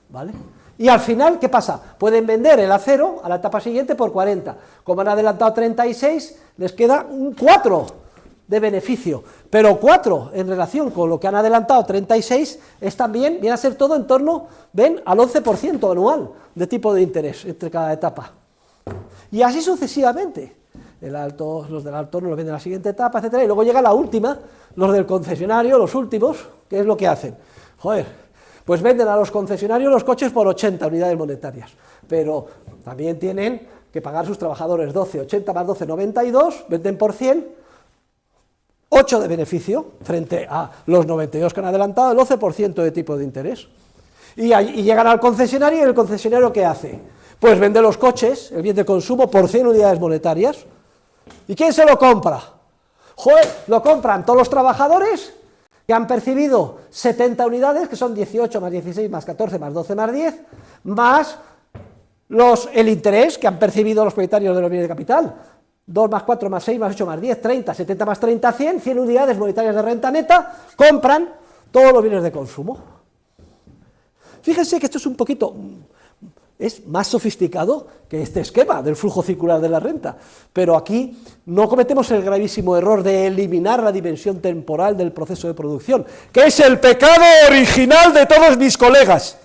¿vale? Y al final, ¿qué pasa? Pueden vender el acero a la etapa siguiente por 40. Como han adelantado 36, les queda un 4 de beneficio. Pero 4 en relación con lo que han adelantado 36 es también, viene a ser todo en torno, ven, al 11% anual de tipo de interés entre cada etapa. Y así sucesivamente. Los del alto horno lo venden en la siguiente etapa, etcétera, y luego llega la última, los del concesionario, los últimos, ¿qué es lo que hacen? Joder, pues venden a los concesionarios los coches por 80 unidades monetarias, pero también tienen que pagar sus trabajadores 12, 80 más 12, 92, venden por 100, 8 de beneficio, frente a los 92 que han adelantado, el 12% de tipo de interés. Y llegan al concesionario, y el concesionario ¿qué hace? Pues vende los coches, el bien de consumo, por 100 unidades monetarias. ¿Y quién se lo compra? Joder, lo compran todos los trabajadores que han percibido 70 unidades, que son 18 más 16 más 14 más 12 más 10, más el interés que han percibido los propietarios de los bienes de capital. 2 más 4 más 6 más 8 más 10, 30, 70 más 30, 100, 100 unidades monetarias de renta neta, compran todos los bienes de consumo. Fíjense que esto es un poquito... es más sofisticado que este esquema del flujo circular de la renta, pero aquí no cometemos el gravísimo error de eliminar la dimensión temporal del proceso de producción, que es el pecado original de todos mis colegas,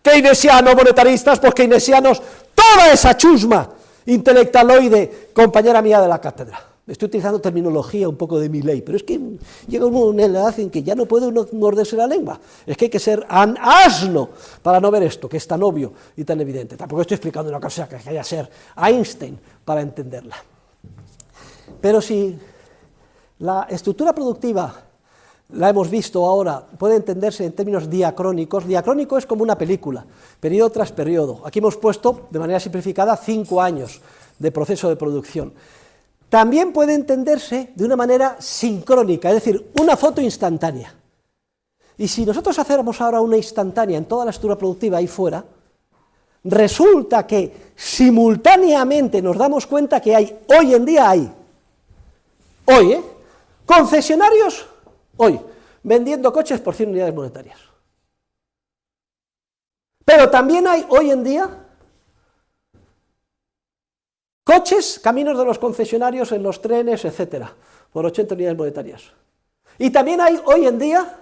keynesianos, monetaristas, keynesianos, toda esa chusma intelectualoide, compañera mía de la cátedra. Estoy utilizando terminología un poco de mi ley, pero es que llega una edad en que ya no puede uno morderse la lengua. Es que hay que ser un asno para no ver esto, que es tan obvio y tan evidente. Tampoco estoy explicando una cosa que haya que ser Einstein para entenderla. Pero si la estructura productiva, la hemos visto ahora, puede entenderse en términos diacrónicos. Diacrónico es como una película, periodo tras periodo. Aquí hemos puesto, de manera simplificada, 5 años de proceso de producción. También puede entenderse de una manera sincrónica, es decir, una foto instantánea. Y si nosotros hacemos ahora una instantánea en toda la estructura productiva ahí fuera, resulta que simultáneamente nos damos cuenta que hoy en día hay, concesionarios, vendiendo coches por 100 unidades monetarias. Pero también hay hoy en día coches, caminos de los concesionarios en los trenes, etcétera, por 80 unidades monetarias. Y también hay hoy en día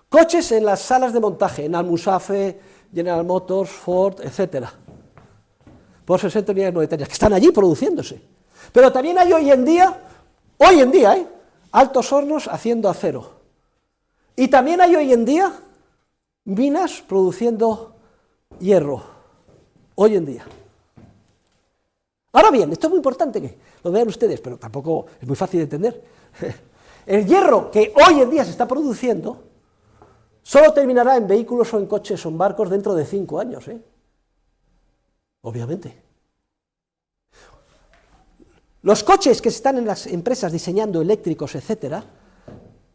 coches en las salas de montaje, en Almusafe, General Motors, Ford, etcétera, por 60 unidades monetarias, que están allí produciéndose. Pero también hay hoy en día, altos hornos haciendo acero. Y también hay hoy en día minas produciendo hierro, hoy en día. Ahora bien, esto es muy importante que lo vean ustedes, pero tampoco es muy fácil de entender. El hierro que hoy en día se está produciendo solo terminará en vehículos o en coches o en barcos dentro de 5 años, obviamente. Los coches que están en las empresas diseñando eléctricos, etcétera,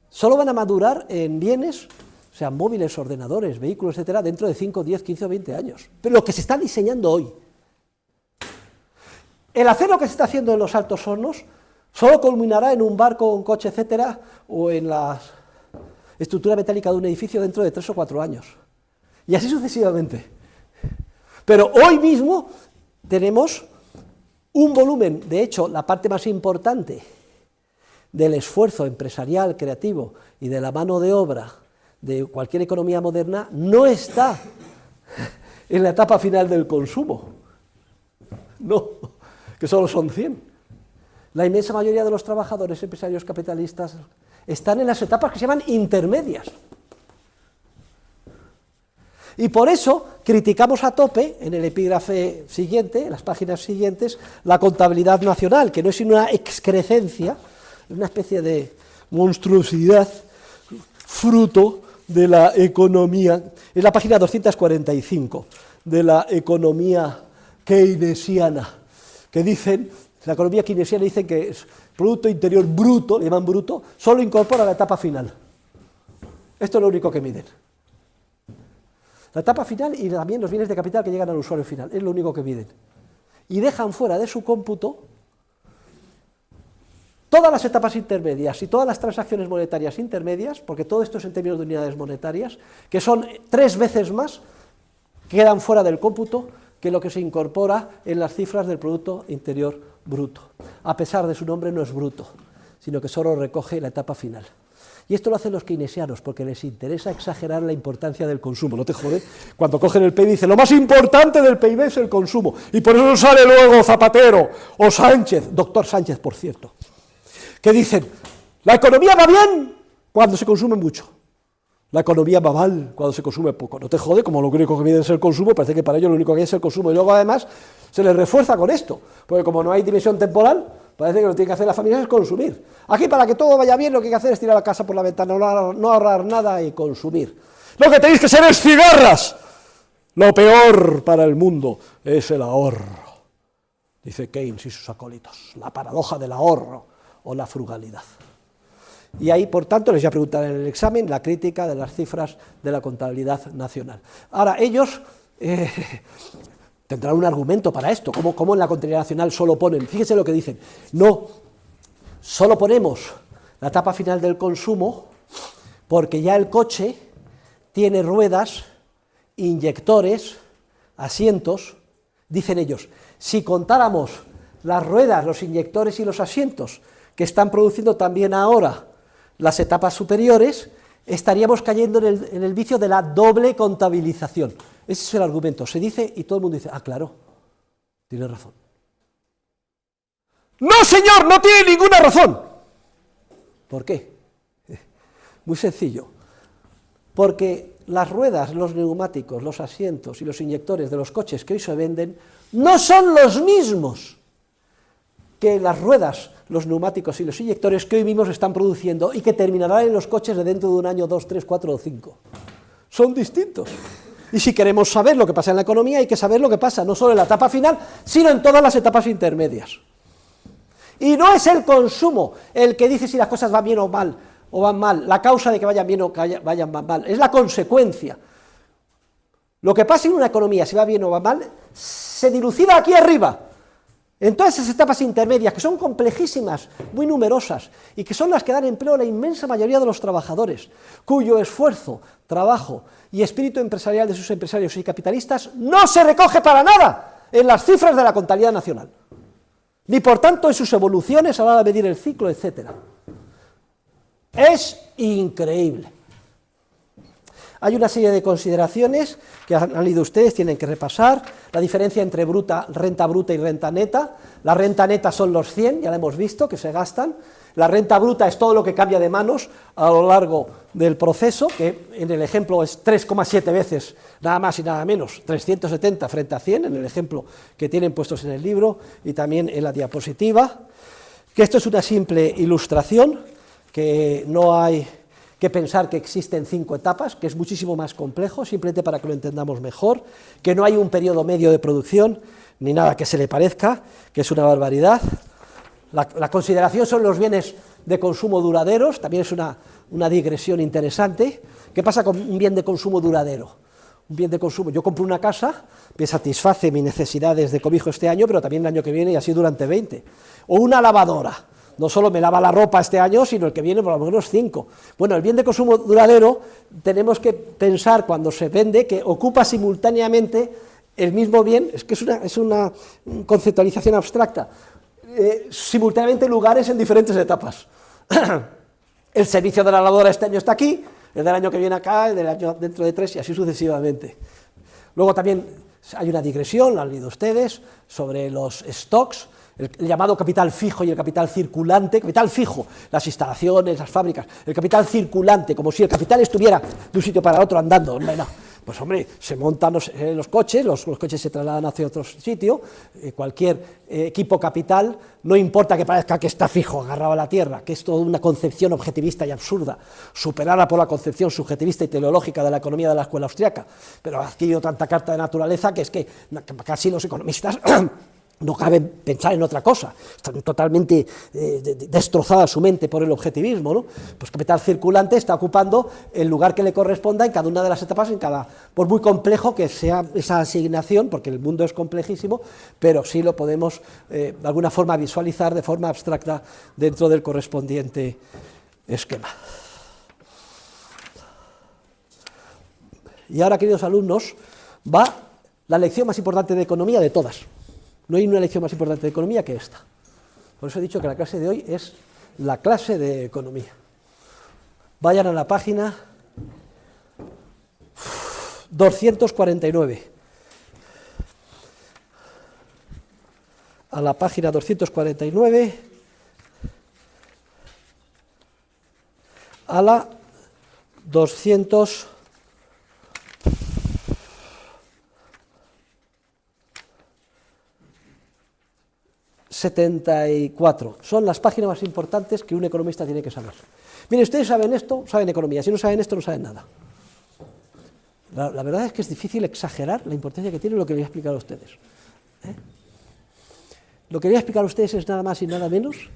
solo van a madurar en bienes, o sea, móviles, ordenadores, vehículos, etcétera, dentro de 5, 10, 15 o 20 años. Pero lo que se está diseñando hoy. El acero que se está haciendo en los altos hornos solo culminará en un barco, un coche, etcétera, o en la estructura metálica de un edificio dentro de 3 o 4 años. Y así sucesivamente. Pero hoy mismo tenemos un volumen, de hecho, la parte más importante del esfuerzo empresarial, creativo y de la mano de obra de cualquier economía moderna no está en la etapa final del consumo. No, que solo son 100. La inmensa mayoría de los trabajadores, empresarios, capitalistas, están en las etapas que se llaman intermedias. Y por eso criticamos a tope, en el epígrafe siguiente, en las páginas siguientes, la contabilidad nacional, que no es sino una excrecencia, una especie de monstruosidad, fruto de la economía, es la página 245, de la economía keynesiana, que dicen, la economía keynesiana dice que es Producto Interior Bruto, le llaman bruto, solo incorpora la etapa final. Esto es lo único que miden. La etapa final y también los bienes de capital que llegan al usuario final, es lo único que miden. Y dejan fuera de su cómputo todas las etapas intermedias y todas las transacciones monetarias intermedias, porque todo esto es en términos de unidades monetarias, que son 3 veces más, quedan fuera del cómputo que lo que se incorpora en las cifras del Producto Interior Bruto. A pesar de su nombre no es bruto, sino que solo recoge la etapa final. Y esto lo hacen los keynesianos porque les interesa exagerar la importancia del consumo. ¿No te jode? Cuando cogen el PIB dicen, lo más importante del PIB es el consumo. Y por eso sale luego Zapatero o Sánchez, doctor Sánchez, por cierto, que dicen, la economía va bien cuando se consume mucho. La economía va mal cuando se consume poco. No te jode, como lo único que miden es el consumo, parece que para ellos lo único que hay es el consumo. Y luego además se les refuerza con esto, porque como no hay dimensión temporal, parece que lo que tiene que hacer la familia es consumir. Aquí para que todo vaya bien lo que hay que hacer es tirar la casa por la ventana, no ahorrar nada y consumir. Lo que tenéis que ser es cigarras. Lo peor para el mundo es el ahorro, dice Keynes y sus acólitos, la paradoja del ahorro o la frugalidad. Y ahí, por tanto, les voy a preguntar en el examen la crítica de las cifras de la contabilidad nacional. Ahora, ellos tendrán un argumento para esto, como en la contabilidad nacional solo ponen, fíjense lo que dicen, no, solo ponemos la etapa final del consumo porque ya el coche tiene ruedas, inyectores, asientos, dicen ellos, si contáramos las ruedas, los inyectores y los asientos que están produciendo también ahora las etapas superiores, estaríamos cayendo en el vicio de la doble contabilización. Ese es el argumento, se dice y todo el mundo dice, ah, claro, tiene razón. No, señor, no tiene ninguna razón. ¿Por qué? Muy sencillo, porque las ruedas, los neumáticos, los asientos y los inyectores de los coches que hoy se venden no son los mismos que las ruedas, los neumáticos y los inyectores que hoy mismos están produciendo y que terminarán en los coches de dentro de un año, 2, 3, 4 o 5. Son distintos. Y si queremos saber lo que pasa en la economía, hay que saber lo que pasa no solo en la etapa final, sino en todas las etapas intermedias. Y no es el consumo el que dice si las cosas van bien o van mal, la causa de que vayan bien o que vayan mal, es la consecuencia. Lo que pasa en una economía, si va bien o va mal, se dilucida aquí arriba. En todas esas etapas intermedias, que son complejísimas, muy numerosas, y que son las que dan empleo a la inmensa mayoría de los trabajadores, cuyo esfuerzo, trabajo y espíritu empresarial de sus empresarios y capitalistas no se recoge para nada en las cifras de la contabilidad nacional, ni por tanto en sus evoluciones a la hora de medir el ciclo, etc. Es increíble. Hay una serie de consideraciones que han leído ustedes, tienen que repasar, la diferencia entre renta bruta y renta neta. La renta neta son los 100, ya la hemos visto, que se gastan, La renta bruta es todo lo que cambia de manos a lo largo del proceso, que en el ejemplo es 3,7 veces, nada más y nada menos, 370 frente a 100, en el ejemplo que tienen puestos en el libro y también en la diapositiva, que esto es una simple ilustración, que no hay que pensar que existen 5 etapas, que es muchísimo más complejo, simplemente para que lo entendamos mejor, que no hay un periodo medio de producción, ni nada que se le parezca, que es una barbaridad. La consideración son los bienes de consumo duraderos, también es una digresión interesante. ¿Qué pasa con un bien de consumo duradero? Un bien de consumo, yo compro una casa, me satisface mis necesidades de cobijo este año, pero también el año que viene y así durante 20. O una lavadora, no solo me lava la ropa este año, sino el que viene por lo menos 5. Bueno, el bien de consumo duradero tenemos que pensar cuando se vende que ocupa simultáneamente el mismo bien, es que es una conceptualización abstracta, simultáneamente lugares en diferentes etapas. El servicio de la lavadora este año está aquí, el del año que viene acá, el del año dentro de 3 y así sucesivamente. Luego también hay una digresión, lo han leído ustedes, sobre los stocks, el llamado capital fijo y el capital circulante. Capital fijo, las instalaciones, las fábricas; el capital circulante, como si el capital estuviera de un sitio para otro andando. No. Pues hombre, se montan los coches, los coches se trasladan hacia otro sitio, cualquier equipo capital, no importa que parezca que está fijo, agarrado a la tierra, que es toda una concepción objetivista y absurda, superada por la concepción subjetivista y teleológica de la economía de la escuela austriaca, pero ha adquirido tanta carta de naturaleza que es que casi los economistas no cabe pensar en otra cosa, está totalmente destrozada su mente por el objetivismo, ¿no? Pues capital circulante está ocupando el lugar que le corresponda en cada una de las etapas, por muy complejo que sea esa asignación, porque el mundo es complejísimo, pero sí lo podemos de alguna forma visualizar de forma abstracta dentro del correspondiente esquema. Y ahora, queridos alumnos, va la lección más importante de economía de todas. No hay una lección más importante de economía que esta. Por eso he dicho que la clase de hoy es la clase de economía. Vayan a la página 249. A la página 249, a la 274. Son las páginas más importantes que un economista tiene que saber. Miren, ustedes saben esto, saben economía; si no saben esto, no saben nada. La verdad es que es difícil exagerar la importancia que tiene lo que voy a explicar a ustedes. Lo que voy a explicar a ustedes es nada más y nada menos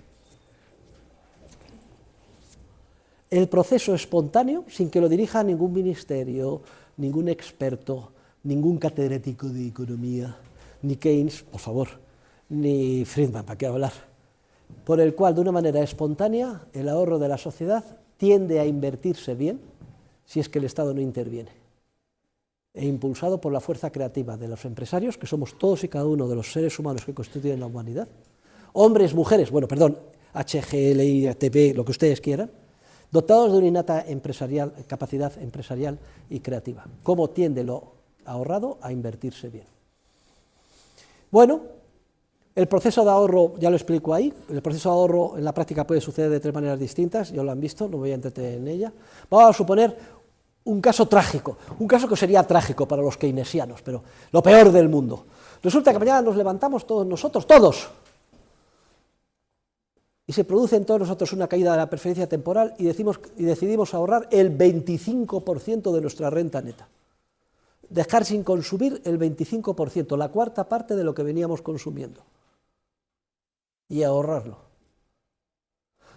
el proceso espontáneo, sin que lo dirija ningún ministerio, ningún experto, ningún catedrático de economía, ni Keynes, por favor, ni Friedman, ¿para qué hablar? Por el cual, de una manera espontánea, el ahorro de la sociedad tiende a invertirse bien si es que el Estado no interviene, e impulsado por la fuerza creativa de los empresarios, que somos todos y cada uno de los seres humanos que constituyen la humanidad, hombres, mujeres, HGLI, ATP, lo que ustedes quieran, dotados de una innata capacidad empresarial y creativa. ¿Cómo tiende lo ahorrado a invertirse bien? Bueno, el proceso de ahorro, ya lo explico ahí, el proceso de ahorro en la práctica puede suceder de 3 maneras distintas, ya lo han visto, no voy a entretener en ella. Vamos a suponer un caso trágico, un caso que sería trágico para los keynesianos, pero lo peor del mundo. Resulta que mañana nos levantamos todos nosotros, todos, y se produce en todos nosotros una caída de la preferencia temporal y decidimos ahorrar el 25% de nuestra renta neta. Dejar sin consumir el 25%, la cuarta parte de lo que veníamos consumiendo, y ahorrarlo.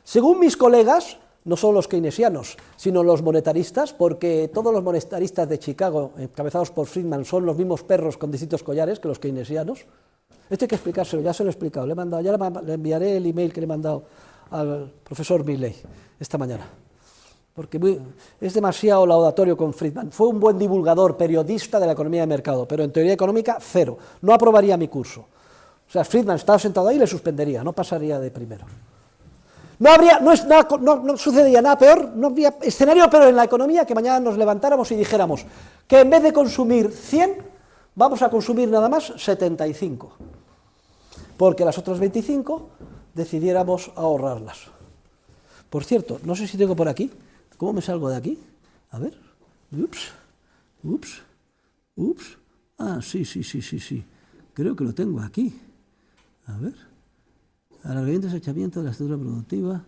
Según mis colegas, no solo los keynesianos, sino los monetaristas, porque todos los monetaristas de Chicago, encabezados por Friedman, son los mismos perros con distintos collares que los keynesianos. Esto hay que explicárselo, ya se lo he explicado, le enviaré el email que le he mandado al profesor Milley esta mañana, porque es demasiado laudatorio con Friedman. Fue un buen divulgador, periodista de la economía de mercado, pero en teoría económica, cero. No aprobaría mi curso. O sea, Friedman estaba sentado ahí y le suspendería, no pasaría de primero. No sucedería nada peor, no habría escenario peor en la economía que mañana nos levantáramos y dijéramos que en vez de consumir 100, vamos a consumir nada más 75, porque las otras 25 decidiéramos ahorrarlas. Por cierto, no sé si tengo por aquí. ¿Cómo me salgo de aquí? A ver. Ups. Ah, sí. Creo que lo tengo aquí. A ver. Alargamiento y desechamiento de la estructura productiva.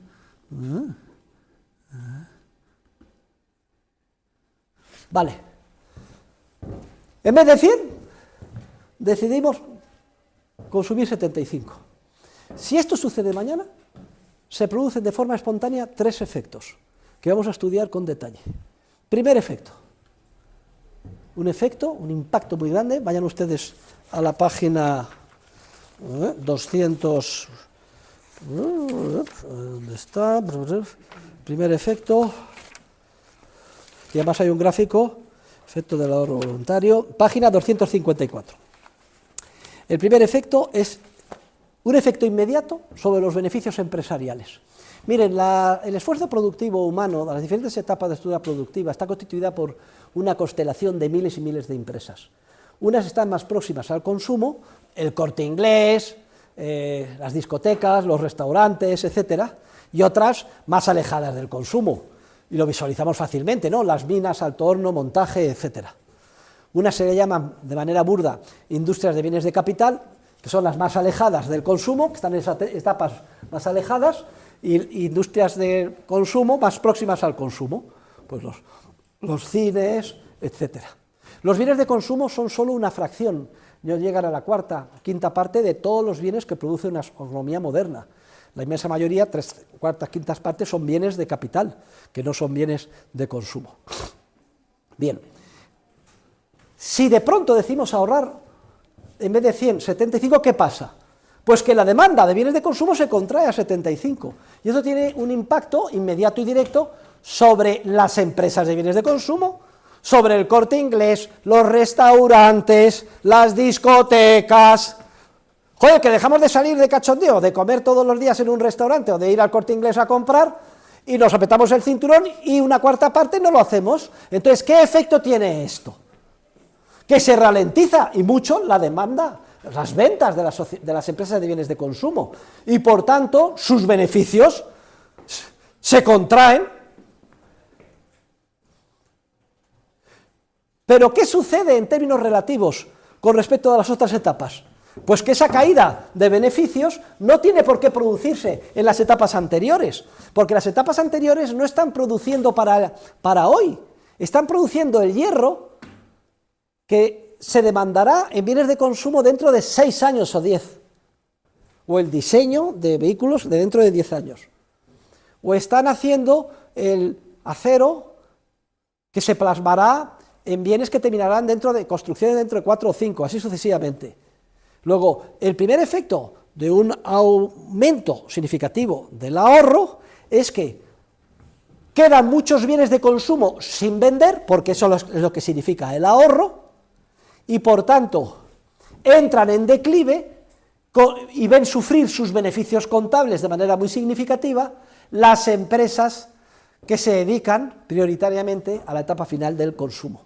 Vale. En vez de 100, decidimos consumir 75. Si esto sucede mañana, se producen de forma espontánea 3 efectos que vamos a estudiar con detalle. Primer efecto. Un impacto muy grande. Vayan ustedes a la página 200. ¿Dónde está? Primer efecto. Y además hay un gráfico, efecto del ahorro voluntario, página 254. El primer efecto es un efecto inmediato sobre los beneficios empresariales. Miren, el esfuerzo productivo humano, de las diferentes etapas de estructura productiva, está constituida por una constelación de miles y miles de empresas. Unas están más próximas al consumo, el Corte Inglés, las discotecas, los restaurantes, etcétera, y otras más alejadas del consumo, y lo visualizamos fácilmente, ¿no? Las minas, alto horno, montaje, etcétera. Unas se le llaman, de manera burda, industrias de bienes de capital, que son las más alejadas del consumo, que están en esas etapas más alejadas, y industrias de consumo más próximas al consumo, pues los cines, etcétera. Los bienes de consumo son solo una fracción, no llegan a la quinta parte de todos los bienes que produce una economía moderna. La inmensa mayoría, 3/4, 5 partes, son bienes de capital, que no son bienes de consumo. Bien, si de pronto decimos ahorrar, en vez de 100, 75, ¿qué pasa? Pues que la demanda de bienes de consumo se contrae a 75, y eso tiene un impacto inmediato y directo sobre las empresas de bienes de consumo, sobre el Corte Inglés, los restaurantes, las discotecas. Joder, que dejamos de salir de cachondeo, de comer todos los días en un restaurante o de ir al Corte Inglés a comprar y nos apretamos el cinturón y una cuarta parte no lo hacemos. Entonces, ¿qué efecto tiene esto? Que se ralentiza y mucho la demanda, las ventas de las empresas de bienes de consumo y por tanto sus beneficios se contraen. Pero ¿qué sucede en términos relativos con respecto a las otras etapas? Pues que esa caída de beneficios no tiene por qué producirse en las etapas anteriores, porque las etapas anteriores no están produciendo para hoy, están produciendo el hierro que se demandará en bienes de consumo dentro de 6 años o 10, o el diseño de vehículos de dentro de 10 años, o están haciendo el acero que se plasmará en bienes que terminarán dentro de construcciones dentro de 4 o 5, así sucesivamente. Luego, el primer efecto de un aumento significativo del ahorro es que quedan muchos bienes de consumo sin vender, porque eso es lo que significa el ahorro, y por tanto entran en declive y ven sufrir sus beneficios contables de manera muy significativa las empresas que se dedican prioritariamente a la etapa final del consumo.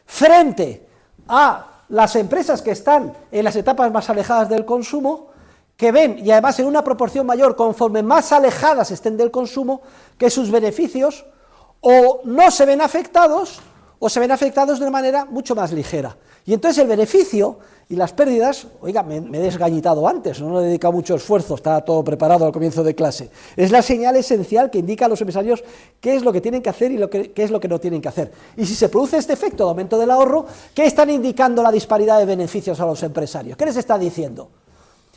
Frente a las empresas que están en las etapas más alejadas del consumo, que ven, y además en una proporción mayor, conforme más alejadas estén del consumo, que sus beneficios o no se ven afectados, o se ven afectados de una manera mucho más ligera. Y entonces el beneficio y las pérdidas, oiga, me he desgañitado antes, no le he dedicado mucho esfuerzo, estaba todo preparado al comienzo de clase. Es la señal esencial que indica a los empresarios qué es lo que tienen que hacer y qué es lo que no tienen que hacer. Y si se produce este efecto de aumento del ahorro, ¿qué están indicando la disparidad de beneficios a los empresarios? ¿Qué les está diciendo?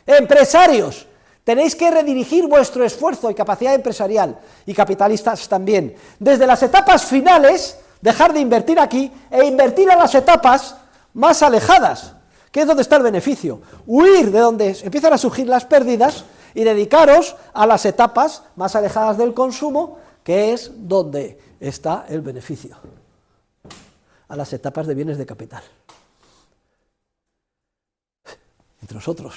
Empresarios, tenéis que redirigir vuestro esfuerzo y capacidad empresarial, y capitalistas también, desde las etapas finales, dejar de invertir aquí e invertir en las etapas más alejadas, que es donde está el beneficio, huir de donde empiezan a surgir las pérdidas y dedicaros a las etapas más alejadas del consumo, que es donde está el beneficio, a las etapas de bienes de capital. Entre nosotros,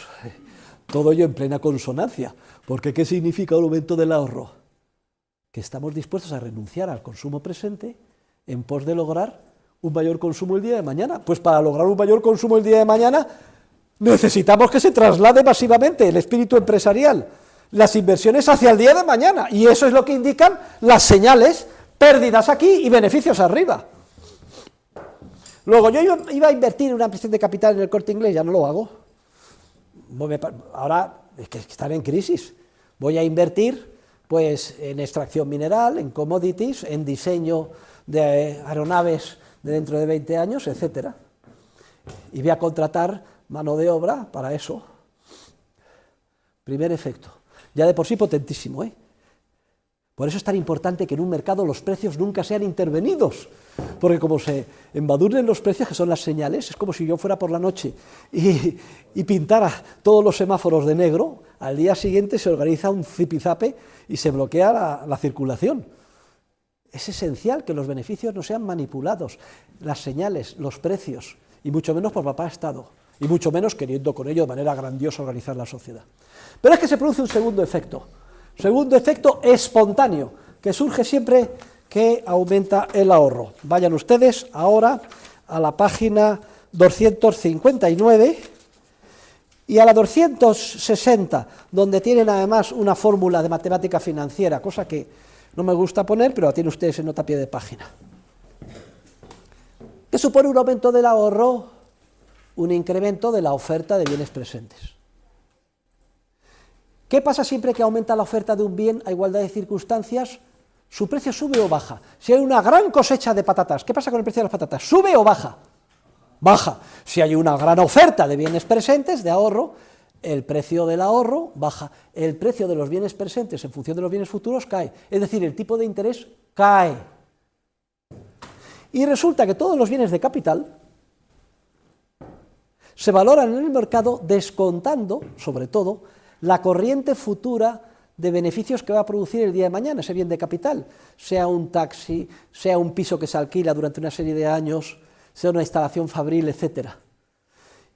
todo ello en plena consonancia, porque ¿qué significa el aumento del ahorro? Que estamos dispuestos a renunciar al consumo presente en pos de lograr un mayor consumo el día de mañana. Pues para lograr un mayor consumo el día de mañana necesitamos que se traslade masivamente el espíritu empresarial las inversiones hacia el día de mañana, y eso es lo que indican las señales, pérdidas aquí y beneficios arriba. Luego, yo iba a invertir en una ampliación de capital en el Corte Inglés, ya no lo hago. Ahora es que están en crisis. Voy a invertir pues en extracción mineral, en commodities, en diseño de aeronaves de dentro de 20 años, etcétera. Y voy a contratar mano de obra para eso. Primer efecto. Ya de por sí potentísimo, ¿eh? Por eso es tan importante que en un mercado los precios nunca sean intervenidos, porque como se embadurnen los precios, que son las señales, es como si yo fuera por la noche y pintara todos los semáforos de negro, al día siguiente se organiza un zipizape y se bloquea la circulación. Es esencial que los beneficios no sean manipulados, las señales, los precios, y mucho menos por papá Estado, y mucho menos queriendo con ello de manera grandiosa organizar la sociedad. Pero es que se produce un segundo efecto espontáneo, que surge siempre que aumenta el ahorro. Vayan ustedes ahora a la página 259 y a la 260, donde tienen además una fórmula de matemática financiera, cosa que no me gusta poner, pero la tienen ustedes en nota a pie de página. ¿Qué supone un aumento del ahorro? Un incremento de la oferta de bienes presentes. ¿Qué pasa siempre que aumenta la oferta de un bien a igualdad de circunstancias? ¿Su precio sube o baja? Si hay una gran cosecha de patatas, ¿qué pasa con el precio de las patatas? ¿Sube o baja? Baja. Si hay una gran oferta de bienes presentes, de ahorro, el precio del ahorro baja. El precio de los bienes presentes en función de los bienes futuros cae. Es decir, el tipo de interés cae. Y resulta que todos los bienes de capital se valoran en el mercado descontando, sobre todo, la corriente futura de beneficios que va a producir el día de mañana ese bien de capital, sea un taxi, sea un piso que se alquila durante una serie de años, sea una instalación fabril, etc.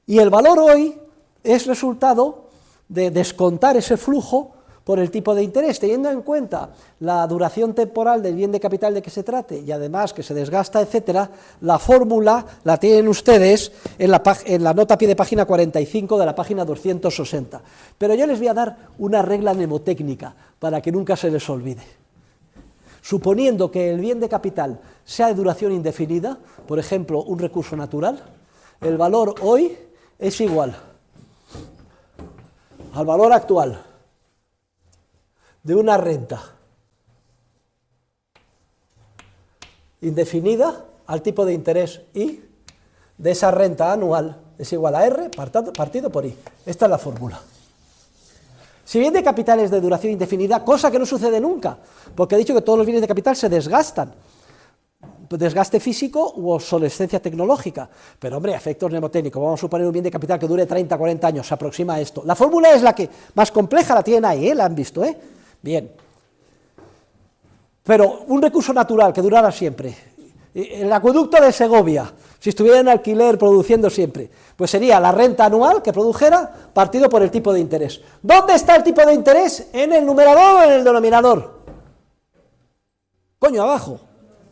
Y el valor hoy es resultado de descontar ese flujo por el tipo de interés, teniendo en cuenta la duración temporal del bien de capital de que se trate y además que se desgasta, etcétera. La fórmula la tienen ustedes en la nota a pie de página 45 de la página 260. Pero yo les voy a dar una regla mnemotécnica para que nunca se les olvide. Suponiendo que el bien de capital sea de duración indefinida, por ejemplo, un recurso natural, el valor hoy es igual al valor actual de una renta indefinida al tipo de interés I de esa renta anual es igual a R partido por I. Esta es la fórmula. Si bien de capital es de duración indefinida, cosa que no sucede nunca, porque he dicho que todos los bienes de capital se desgastan, desgaste físico u obsolescencia tecnológica, pero hombre, efectos mnemotécnicos, vamos a suponer un bien de capital que dure 30, 40 años, se aproxima a esto. La fórmula es la que más compleja, la tienen ahí, la han visto, Bien. Pero un recurso natural que durara siempre, el acueducto de Segovia, si estuviera en alquiler produciendo siempre, pues sería la renta anual que produjera partido por el tipo de interés. ¿Dónde está el tipo de interés? ¿En el numerador o en el denominador? Coño, abajo,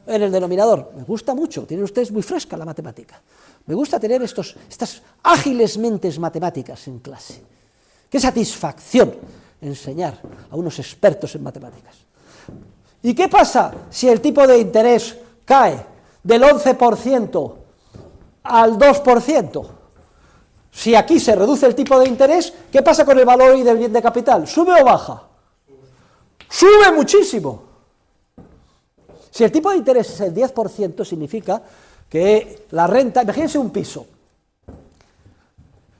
en el denominador. Me gusta mucho, tienen ustedes muy fresca la matemática. Me gusta tener estas ágiles mentes matemáticas en clase. ¡Qué satisfacción enseñar a unos expertos en matemáticas! ¿Y qué pasa si el tipo de interés cae del 11% al 2%? Si aquí se reduce el tipo de interés, ¿qué pasa con el valor hoy del bien de capital? ¿Sube o baja? ¡Sube muchísimo! Si el tipo de interés es el 10%, significa que la renta, imagínense un piso,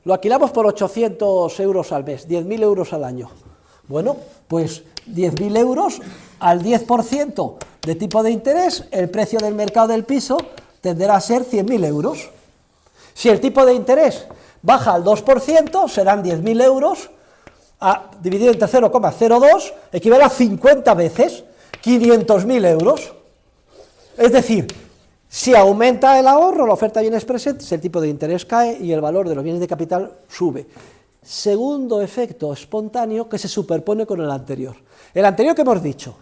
lo alquilamos por 800 euros al mes, 10.000 euros al año. Bueno, pues 10.000 euros al 10% de tipo de interés, el precio del mercado del piso tenderá a ser 100.000 euros. Si el tipo de interés baja al 2%, serán 10.000 euros, dividido entre 0,02, equivale a 50 veces 500.000 euros. Es decir, si aumenta el ahorro, la oferta de bienes presentes, el tipo de interés cae y el valor de los bienes de capital sube. Segundo efecto espontáneo que se superpone con el anterior. El anterior que hemos dicho,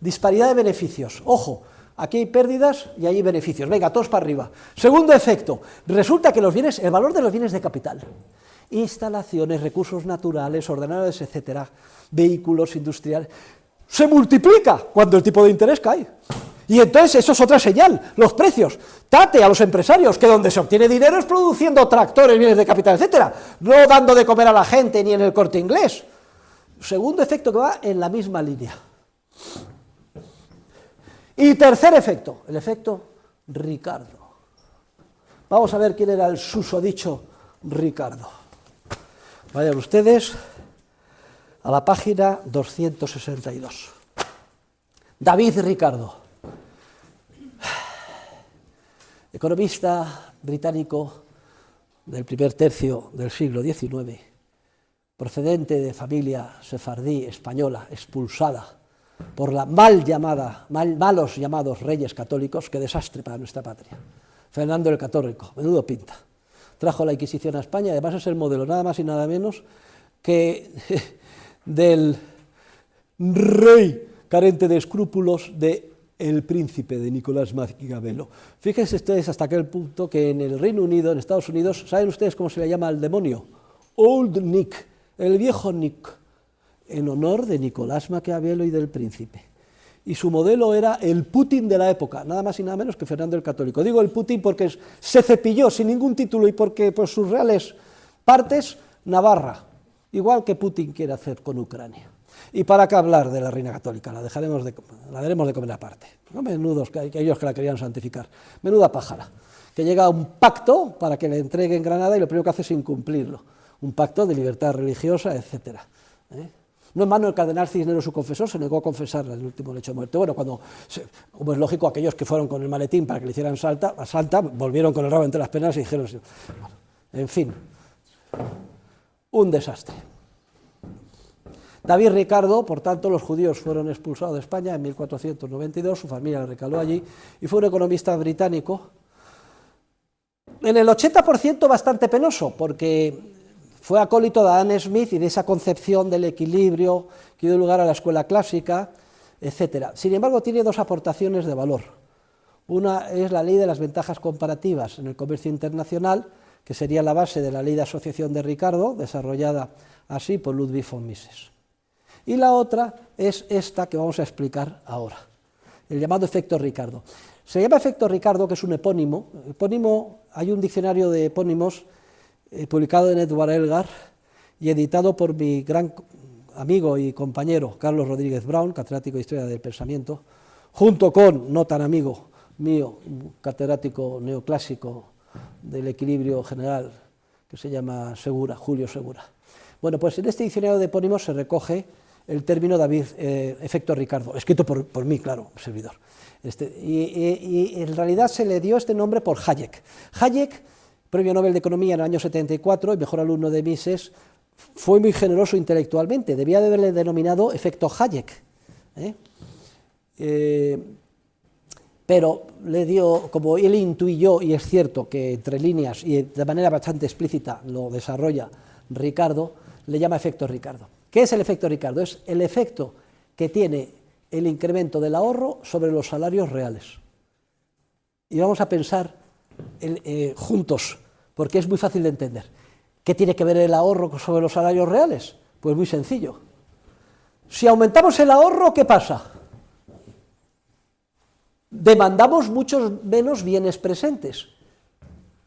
disparidad de beneficios. Ojo, aquí hay pérdidas y hay beneficios. Venga, todos para arriba. Segundo efecto, resulta que el valor de los bienes de capital instalaciones, recursos naturales, ordenadores, etcétera, vehículos industriales, se multiplica cuando el tipo de interés cae. Y entonces eso es otra señal, los precios. Tate a los empresarios que donde se obtiene dinero es produciendo tractores, bienes de capital, etcétera, no dando de comer a la gente ni en el Corte Inglés. Segundo efecto que va en la misma línea. Y tercer efecto, el efecto Ricardo. Vamos a ver quién era el susodicho Ricardo. Vayan ustedes a la página 262. David Ricardo, economista británico del primer tercio del siglo XIX, procedente de familia sefardí española, expulsada por la malos llamados reyes católicos. Qué desastre para nuestra patria. Fernando el Católico, menudo pinta. Trajo la Inquisición a España, además es el modelo nada más y nada menos que del rey carente de escrúpulos de El Príncipe, de Nicolás Maquiavelo. Fíjense ustedes hasta aquel punto que en el Reino Unido, en Estados Unidos, ¿saben ustedes cómo se le llama al demonio? Old Nick, el viejo Nick, en honor de Nicolás Maquiavelo y del Príncipe. Y su modelo era el Putin de la época, nada más y nada menos que Fernando el Católico. Digo el Putin porque se cepilló sin ningún título y porque por sus reales partes, Navarra, igual que Putin quiere hacer con Ucrania. Y para qué hablar de la reina católica, la daremos de comer aparte. No menudos que aquellos que la querían santificar, menuda pájara, que llega a un pacto para que le entreguen Granada y lo primero que hace es incumplirlo, un pacto de libertad religiosa, etcétera. No en vano el cardenal Cisneros, su confesor, se negó a confesarla en el último lecho de muerte. Bueno, como es lógico, aquellos que fueron con el maletín para que le hicieran santa, volvieron con el rabo entre las penas y dijeron, bueno, en fin, un desastre. David Ricardo, por tanto, los judíos fueron expulsados de España en 1492, su familia recaló allí, y fue un economista británico, en el 80% bastante penoso, porque fue acólito de Adam Smith y de esa concepción del equilibrio que dio lugar a la escuela clásica, etc. Sin embargo, tiene dos aportaciones de valor. Una es la ley de las ventajas comparativas en el comercio internacional, que sería la base de la ley de asociación de Ricardo, desarrollada así por Ludwig von Mises. Y la otra es esta que vamos a explicar ahora, el llamado efecto Ricardo. Se llama efecto Ricardo, que es un epónimo. Hay un diccionario de epónimos publicado en Edward Elgar y editado por mi gran amigo y compañero Carlos Rodríguez Brown, catedrático de Historia del Pensamiento, junto con, no tan amigo mío, un catedrático neoclásico del equilibrio general, que se llama Segura, Julio Segura. Bueno, pues en este diccionario de epónimos se recoge el término efecto Ricardo, escrito por mí, claro, servidor. Y en realidad se le dio este nombre por Hayek. Hayek, premio Nobel de Economía en el año 74 y mejor alumno de Mises, fue muy generoso intelectualmente, debía de haberle denominado efecto Hayek. Pero le dio, como él intuyó, y es cierto que entre líneas y de manera bastante explícita lo desarrolla Ricardo, le llama efecto Ricardo. ¿Qué es el efecto Ricardo? Es el efecto que tiene el incremento del ahorro sobre los salarios reales. Y vamos a pensar juntos, porque es muy fácil de entender. ¿Qué tiene que ver el ahorro sobre los salarios reales? Pues muy sencillo. Si aumentamos el ahorro, ¿qué pasa? Demandamos muchos menos bienes presentes.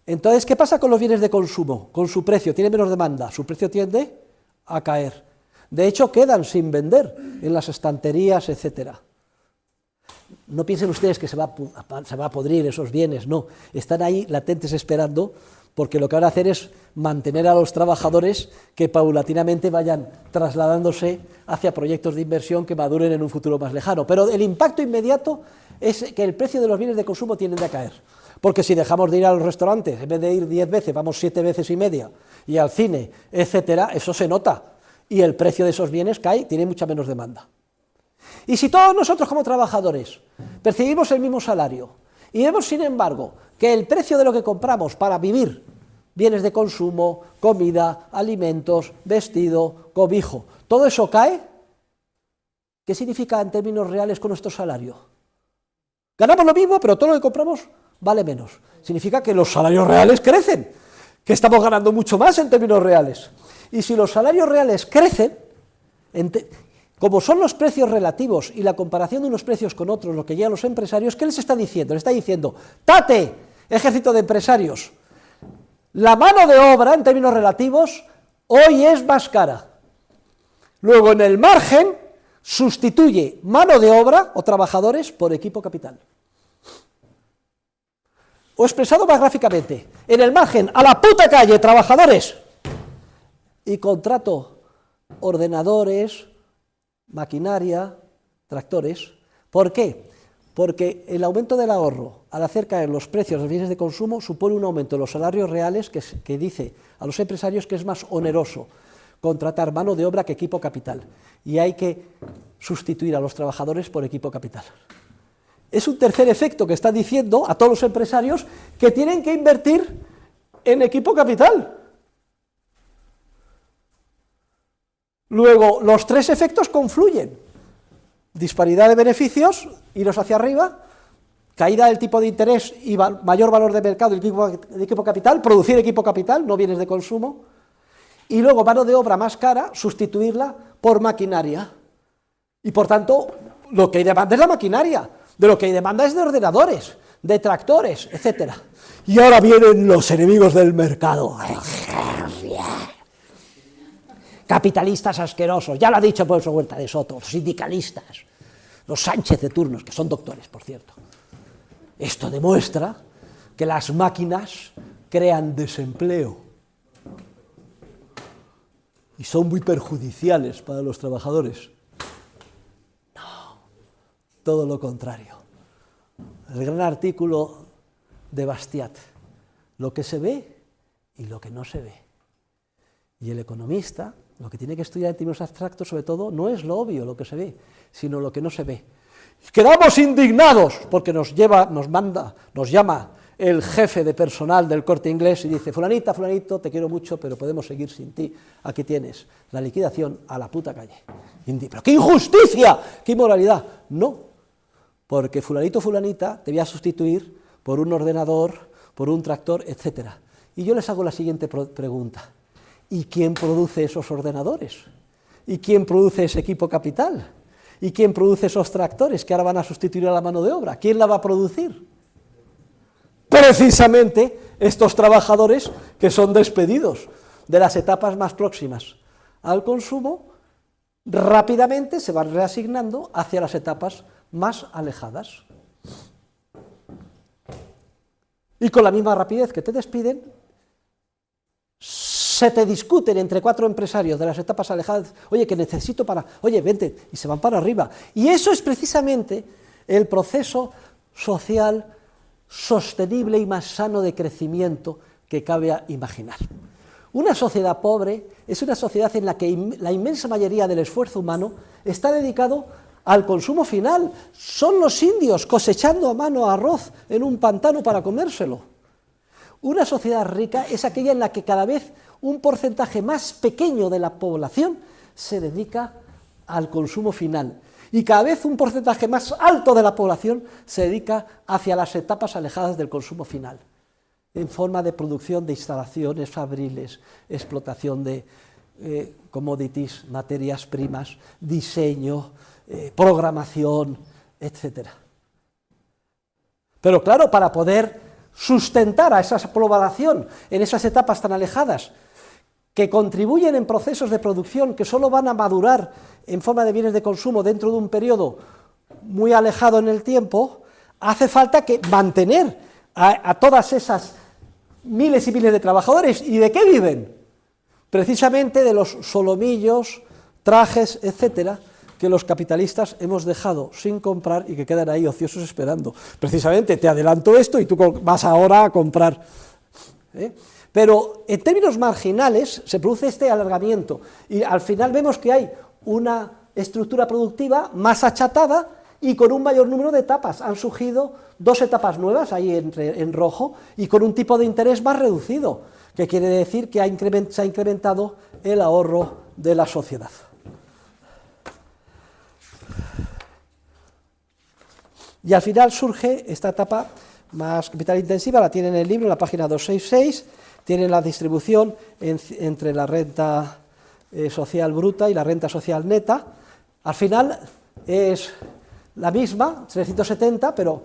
Entonces, ¿qué pasa con los bienes de consumo? Con su precio, tiene menos demanda, su precio tiende a caer. De hecho, quedan sin vender en las estanterías, etcétera. No piensen ustedes que se va a podrir esos bienes, no. Están ahí latentes esperando, porque lo que van a hacer es mantener a los trabajadores que paulatinamente vayan trasladándose hacia proyectos de inversión que maduren en un futuro más lejano. Pero el impacto inmediato es que el precio de los bienes de consumo tiende a caer. Porque si dejamos de ir a los restaurantes, en vez de ir 10 veces, vamos 7 veces y media, y al cine, etcétera, eso se nota. Y el precio de esos bienes cae, tiene mucha menos demanda. Y si todos nosotros como trabajadores percibimos el mismo salario y vemos, sin embargo, que el precio de lo que compramos para vivir, bienes de consumo, comida, alimentos, vestido, cobijo, todo eso cae, ¿qué significa en términos reales con nuestro salario? Ganamos lo mismo, pero todo lo que compramos vale menos. Significa que los salarios reales crecen, que estamos ganando mucho más en términos reales. Y si los salarios reales crecen, como son los precios relativos y la comparación de unos precios con otros, lo que llegan los empresarios, ¿qué les está diciendo? Les está diciendo, ¡tate, ejército de empresarios! La mano de obra, en términos relativos, hoy es más cara. Luego, en el margen, sustituye mano de obra o trabajadores por equipo capital. O expresado más gráficamente, en el margen, a la puta calle, trabajadores, y contrato ordenadores, maquinaria, tractores. ¿Por qué? Porque el aumento del ahorro, al hacer caer los precios de los bienes de consumo, supone un aumento de los salarios reales que dice a los empresarios que es más oneroso contratar mano de obra que equipo capital, y hay que sustituir a los trabajadores por equipo capital. Es un tercer efecto que está diciendo a todos los empresarios que tienen que invertir en equipo capital. Luego, los tres efectos confluyen. Disparidad de beneficios, iros hacia arriba, caída del tipo de interés y mayor valor de mercado del equipo capital, producir equipo capital, no bienes de consumo, y luego mano de obra más cara, sustituirla por maquinaria. Y por tanto, lo que hay demanda es la maquinaria, de lo que hay demanda es de ordenadores, de tractores, etc. Y ahora vienen los enemigos del mercado. Capitalistas asquerosos, ya lo ha dicho por eso Huerta de Soto, los sindicalistas, los Sánchez de turnos, que son doctores, por cierto. Esto demuestra que las máquinas crean desempleo y son muy perjudiciales para los trabajadores. No, todo lo contrario. El gran artículo de Bastiat, lo que se ve y lo que no se ve. Y el economista lo que tiene que estudiar en términos abstractos, sobre todo, no es lo obvio, lo que se ve, sino lo que no se ve. Quedamos indignados porque nos llama el jefe de personal del Corte Inglés y dice, fulanita, fulanito, te quiero mucho, pero podemos seguir sin ti. Aquí tienes la liquidación a la puta calle. Pero ¡qué injusticia! ¡Qué inmoralidad! No, porque fulanito, fulanita, te voy a sustituir por un ordenador, por un tractor, etc. Y yo les hago la siguiente pregunta. ¿Y quién produce esos ordenadores? ¿Y quién produce ese equipo capital? ¿Y quién produce esos tractores que ahora van a sustituir a la mano de obra? ¿Quién la va a producir? Precisamente estos trabajadores que son despedidos de las etapas más próximas al consumo, rápidamente se van reasignando hacia las etapas más alejadas. Y con la misma rapidez que te despiden, se te discuten entre cuatro empresarios de las etapas alejadas, oye, que necesito para, oye, vente, y se van para arriba. Y eso es precisamente el proceso social sostenible y más sano de crecimiento que cabe imaginar. Una sociedad pobre es una sociedad en la que la inmensa mayoría del esfuerzo humano está dedicado al consumo final. Son los indios cosechando a mano arroz en un pantano para comérselo. Una sociedad rica es aquella en la que cada vez un porcentaje más pequeño de la población se dedica al consumo final y cada vez un porcentaje más alto de la población se dedica hacia las etapas alejadas del consumo final, en forma de producción de instalaciones fabriles, explotación de commodities, materias primas, diseño, programación, etc. Pero claro, para poder sustentar a esa población en esas etapas tan alejadas, que contribuyen en procesos de producción que solo van a madurar en forma de bienes de consumo dentro de un periodo muy alejado en el tiempo, hace falta que mantener a todas esas miles y miles de trabajadores. ¿Y de qué viven? Precisamente de los solomillos, trajes, etcétera, que los capitalistas hemos dejado sin comprar y que quedan ahí ociosos esperando. Precisamente te adelanto esto y tú vas ahora a comprar. Pero en términos marginales se produce este alargamiento y al final vemos que hay una estructura productiva más achatada y con un mayor número de etapas. Han surgido dos etapas nuevas ahí en rojo y con un tipo de interés más reducido, que quiere decir que se ha incrementado el ahorro de la sociedad. Y al final surge esta etapa más capital intensiva, la tiene en el libro, en la página 266, tienen la distribución entre la renta social bruta y la renta social neta. Al final es la misma, 370, pero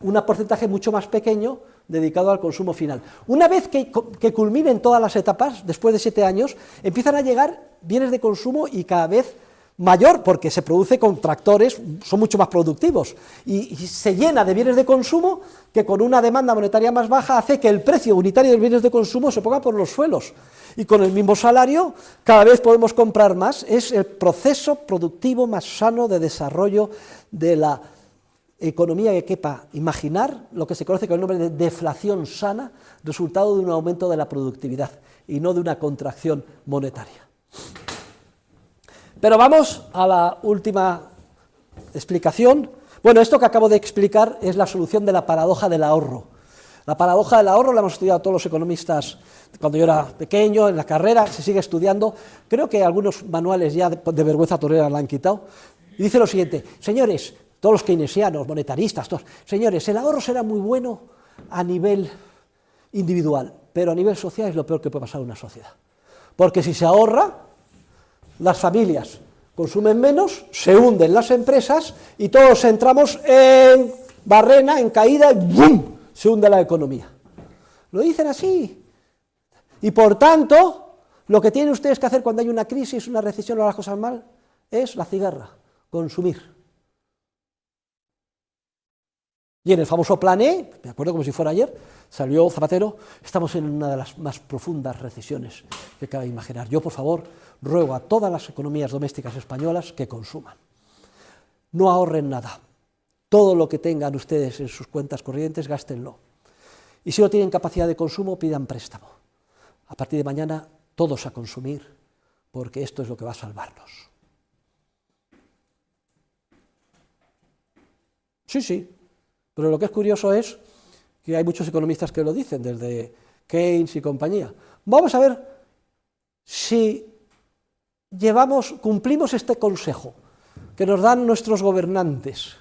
un porcentaje mucho más pequeño dedicado al consumo final. Una vez que culminen todas las etapas, después de 7 años, empiezan a llegar bienes de consumo y cada vez mayor, porque se produce con tractores, son mucho más productivos, y se llena de bienes de consumo que con una demanda monetaria más baja hace que el precio unitario de bienes de consumo se ponga por los suelos, y con el mismo salario cada vez podemos comprar más. Es el proceso productivo más sano de desarrollo de la economía que quepa imaginar, lo que se conoce con el nombre de deflación sana, resultado de un aumento de la productividad y no de una contracción monetaria. Pero vamos a la última explicación. Bueno, esto que acabo de explicar es la solución de la paradoja del ahorro. La paradoja del ahorro la hemos estudiado todos los economistas cuando yo era pequeño, en la carrera, se sigue estudiando. Creo que algunos manuales ya de vergüenza torera la han quitado. Y dice lo siguiente: señores, todos los keynesianos, monetaristas, todos, señores, el ahorro será muy bueno a nivel individual, pero a nivel social es lo peor que puede pasar en una sociedad. Porque si se ahorra, las familias consumen menos, se hunden las empresas y todos entramos en barrena, en caída, y ¡bum!, se hunde la economía. Lo dicen así. Y por tanto, lo que tienen ustedes que hacer cuando hay una crisis, una recesión o las cosas mal, es la cigarra, consumir. Y en el famoso Plan E, me acuerdo como si fuera ayer, salió Zapatero: estamos en una de las más profundas recesiones que cabe imaginar. Yo, por favor, ruego a todas las economías domésticas españolas que consuman. No ahorren nada. Todo lo que tengan ustedes en sus cuentas corrientes, gástenlo. Y si no tienen capacidad de consumo, pidan préstamo. A partir de mañana, todos a consumir, porque esto es lo que va a salvarnos. Sí, sí. Pero lo que es curioso es que hay muchos economistas que lo dicen, desde Keynes y compañía. Vamos a ver si cumplimos este consejo que nos dan nuestros gobernantes,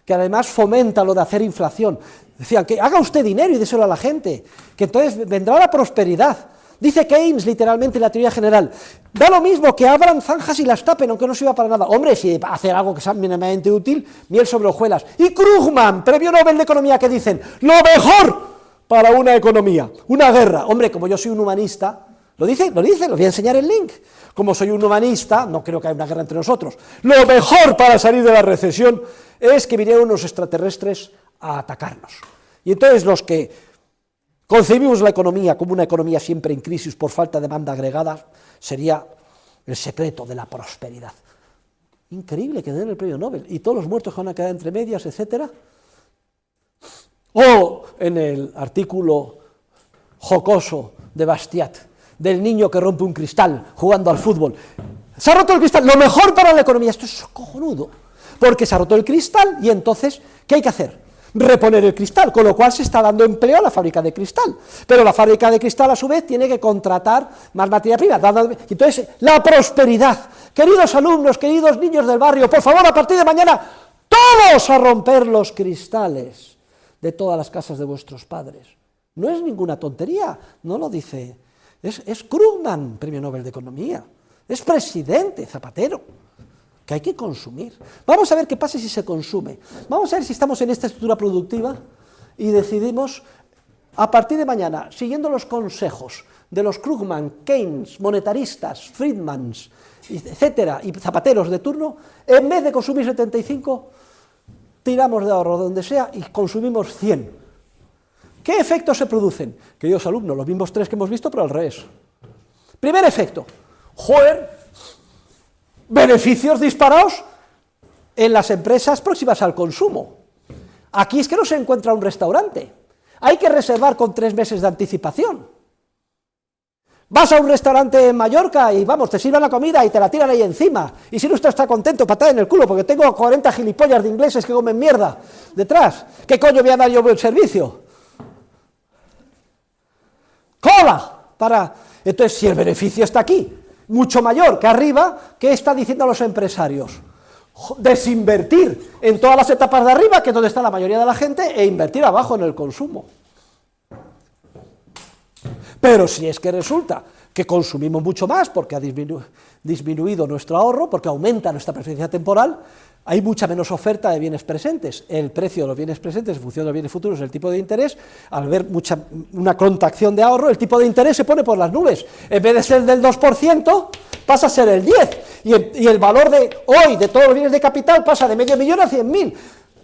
que además fomenta lo de hacer inflación. Decían que haga usted dinero y déselo a la gente, que entonces vendrá la prosperidad. Dice Keynes literalmente en la teoría general: da lo mismo que abran zanjas y las tapen, aunque no sirva para nada. Hombre, si hacer algo que sea mínimamente útil, miel sobre hojuelas. Y Krugman, premio Nobel de Economía, que dicen: lo mejor para una economía, una guerra. Hombre, como yo soy un humanista, lo dice, les voy a enseñar el link. Como soy un humanista, no creo que haya una guerra entre nosotros. Lo mejor para salir de la recesión es que vinieran unos extraterrestres a atacarnos. Y entonces los que concebimos la economía como una economía siempre en crisis por falta de demanda agregada, sería el secreto de la prosperidad. Increíble que den el premio Nobel, y todos los muertos que van a quedar entre medias, etcétera. O en el artículo jocoso de Bastiat, del niño que rompe un cristal jugando al fútbol. Se ha roto el cristal, lo mejor para la economía. Esto es cojonudo, porque se ha roto el cristal y entonces, ¿qué hay que hacer? Reponer el cristal, con lo cual se está dando empleo a la fábrica de cristal, pero la fábrica de cristal a su vez tiene que contratar más materia prima, entonces la prosperidad. Queridos alumnos, queridos niños del barrio, por favor, a partir de mañana, todos a romper los cristales de todas las casas de vuestros padres. No es ninguna tontería, no lo dice, es Krugman, premio Nobel de Economía, es presidente Zapatero, que hay que consumir. Vamos a ver qué pasa si se consume. Vamos a ver si estamos en esta estructura productiva y decidimos, a partir de mañana, siguiendo los consejos de los Krugman, Keynes, monetaristas, Friedmans, etcétera, y zapateros de turno, en vez de consumir 75, tiramos de ahorro donde sea y consumimos 100. ¿Qué efectos se producen? Queridos alumnos, los mismos 3 que hemos visto, pero al revés. Primer efecto: joder, beneficios disparados en las empresas próximas al consumo. Aquí es que no se encuentra un restaurante, hay que reservar con 3 meses de anticipación. Vas a un restaurante en Mallorca y vamos, te sirven la comida y te la tiran ahí encima, y si no usted está contento, patada en el culo, porque tengo 40 gilipollas de ingleses que comen mierda detrás. ¿Qué coño voy a dar yo buen servicio? ¡Cola! Entonces, si el beneficio está aquí, mucho mayor que arriba, ¿qué está diciendo a los empresarios? Desinvertir en todas las etapas de arriba, que es donde está la mayoría de la gente, e invertir abajo en el consumo. Pero si es que resulta que consumimos mucho más porque ha disminuido nuestro ahorro, porque aumenta nuestra preferencia temporal, hay mucha menos oferta de bienes presentes. El precio de los bienes presentes en función de los bienes futuros, el tipo de interés, al ver una contracción de ahorro, el tipo de interés se pone por las nubes. En vez de ser del 2%, pasa a ser el 10%. Y el valor de hoy de todos los bienes de capital pasa de medio millón a 100.000.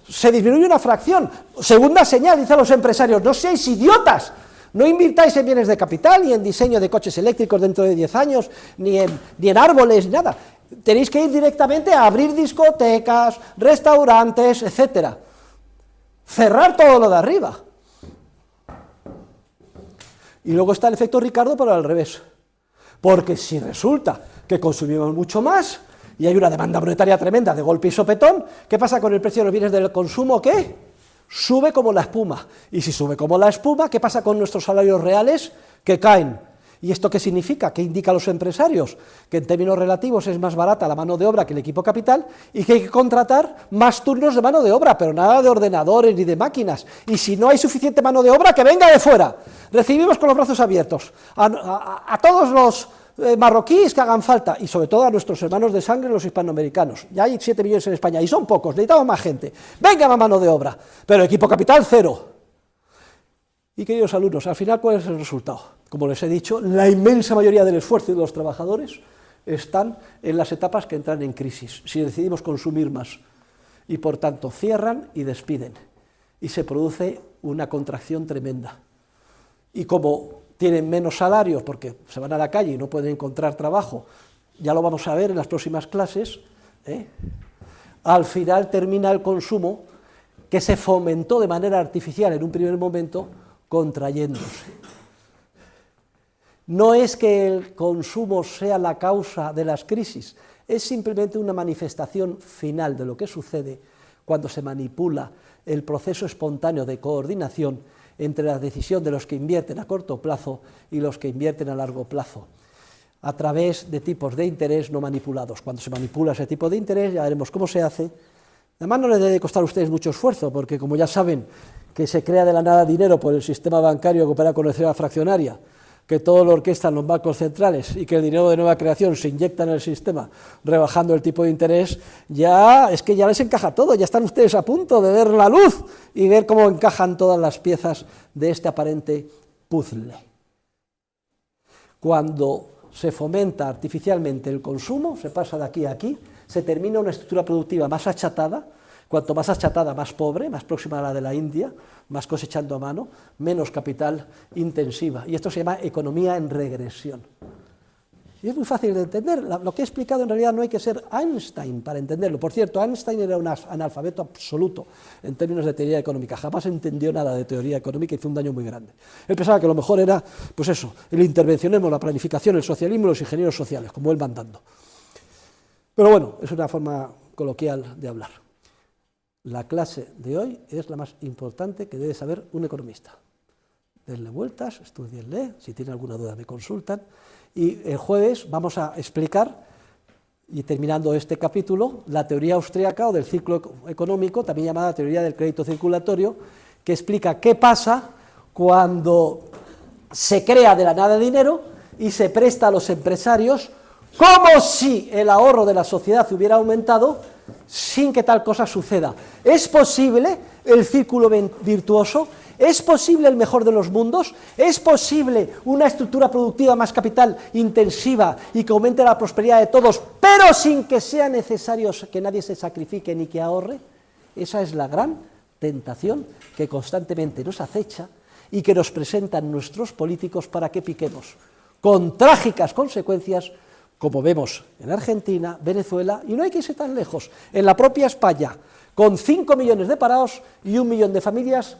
Se disminuye una fracción. Segunda señal, dicen los empresarios, no seáis idiotas. No invirtáis en bienes de capital, ni en diseño de coches eléctricos dentro de 10 años, ni en árboles, ni nada. Tenéis que ir directamente a abrir discotecas, restaurantes, etcétera. Cerrar todo lo de arriba. Y luego está el efecto Ricardo, pero al revés. Porque si resulta que consumimos mucho más y hay una demanda monetaria tremenda de golpe y sopetón, ¿qué pasa con el precio de los bienes del consumo? ¿Qué? Sube como la espuma. Y si sube como la espuma, ¿qué pasa con nuestros salarios reales? Que caen. ¿Y esto qué significa? ¿Qué indica a los empresarios? Que en términos relativos es más barata la mano de obra que el equipo capital y que hay que contratar más turnos de mano de obra, pero nada de ordenadores ni de máquinas. Y si no hay suficiente mano de obra, que venga de fuera. Recibimos con los brazos abiertos a todos los marroquíes que hagan falta, y sobre todo a nuestros hermanos de sangre, los hispanoamericanos. Ya hay 7 millones en España, y son pocos, necesitamos más gente. Venga más mano de obra, pero equipo capital cero. Y queridos alumnos, al final, ¿cuál es el resultado? Como les he dicho, la inmensa mayoría del esfuerzo de los trabajadores están en las etapas que entran en crisis, si decidimos consumir más, y por tanto cierran y despiden, y se produce una contracción tremenda. Y como tienen menos salarios porque se van a la calle y no pueden encontrar trabajo, ya lo vamos a ver en las próximas clases, al final termina el consumo que se fomentó de manera artificial en un primer momento, contrayéndose. No es que el consumo sea la causa de las crisis, es simplemente una manifestación final de lo que sucede cuando se manipula el proceso espontáneo de coordinación entre la decisión de los que invierten a corto plazo y los que invierten a largo plazo, a través de tipos de interés no manipulados. Cuando se manipula ese tipo de interés, ya veremos cómo se hace. Además, no les debe costar a ustedes mucho esfuerzo, porque como ya saben que se crea de la nada dinero por el sistema bancario que opera con reserva fraccionaria, que todo lo orquestan los bancos centrales y que el dinero de nueva creación se inyecta en el sistema rebajando el tipo de interés, ya es que ya les encaja todo, ya están ustedes a punto de ver la luz y ver cómo encajan todas las piezas de este aparente puzzle. Cuando se fomenta artificialmente el consumo, se pasa de aquí a aquí, se termina una estructura productiva más achatada. Cuanto más achatada, más pobre, más próxima a la de la India, más cosechando a mano, menos capital intensiva. Y esto se llama economía en regresión. Y es muy fácil de entender. Lo que he explicado en realidad no hay que ser Einstein para entenderlo. Por cierto, Einstein era un analfabeto absoluto en términos de teoría económica. Jamás entendió nada de teoría económica y hizo un daño muy grande. Él pensaba que lo mejor era, pues eso, el intervencionismo, la planificación, el socialismo y los ingenieros sociales, como él mandando. Pero bueno, es una forma coloquial de hablar. La clase de hoy es la más importante que debe saber un economista. Denle vueltas, estudienle, si tienen alguna duda me consultan, y el jueves vamos a explicar, y terminando este capítulo, la teoría austríaca o del ciclo económico, también llamada teoría del crédito circulatorio, que explica qué pasa cuando se crea de la nada dinero y se presta a los empresarios como si el ahorro de la sociedad hubiera aumentado sin que tal cosa suceda. ¿Es posible el círculo virtuoso? ¿Es posible el mejor de los mundos? ¿Es posible una estructura productiva más capital intensiva y que aumente la prosperidad de todos, pero sin que sea necesario que nadie se sacrifique ni que ahorre? Esa es la gran tentación que constantemente nos acecha y que nos presentan nuestros políticos para que piquemos, con trágicas consecuencias, como vemos en Argentina, Venezuela, y no hay que irse tan lejos, en la propia España, con 5 millones de parados y 1 millón de familias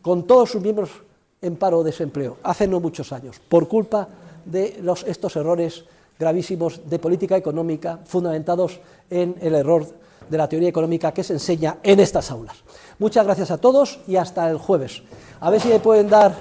con todos sus miembros en paro o desempleo, hace no muchos años, por culpa de estos errores gravísimos de política económica fundamentados en el error de la teoría económica que se enseña en estas aulas. Muchas gracias a todos y hasta el jueves. A ver si me pueden dar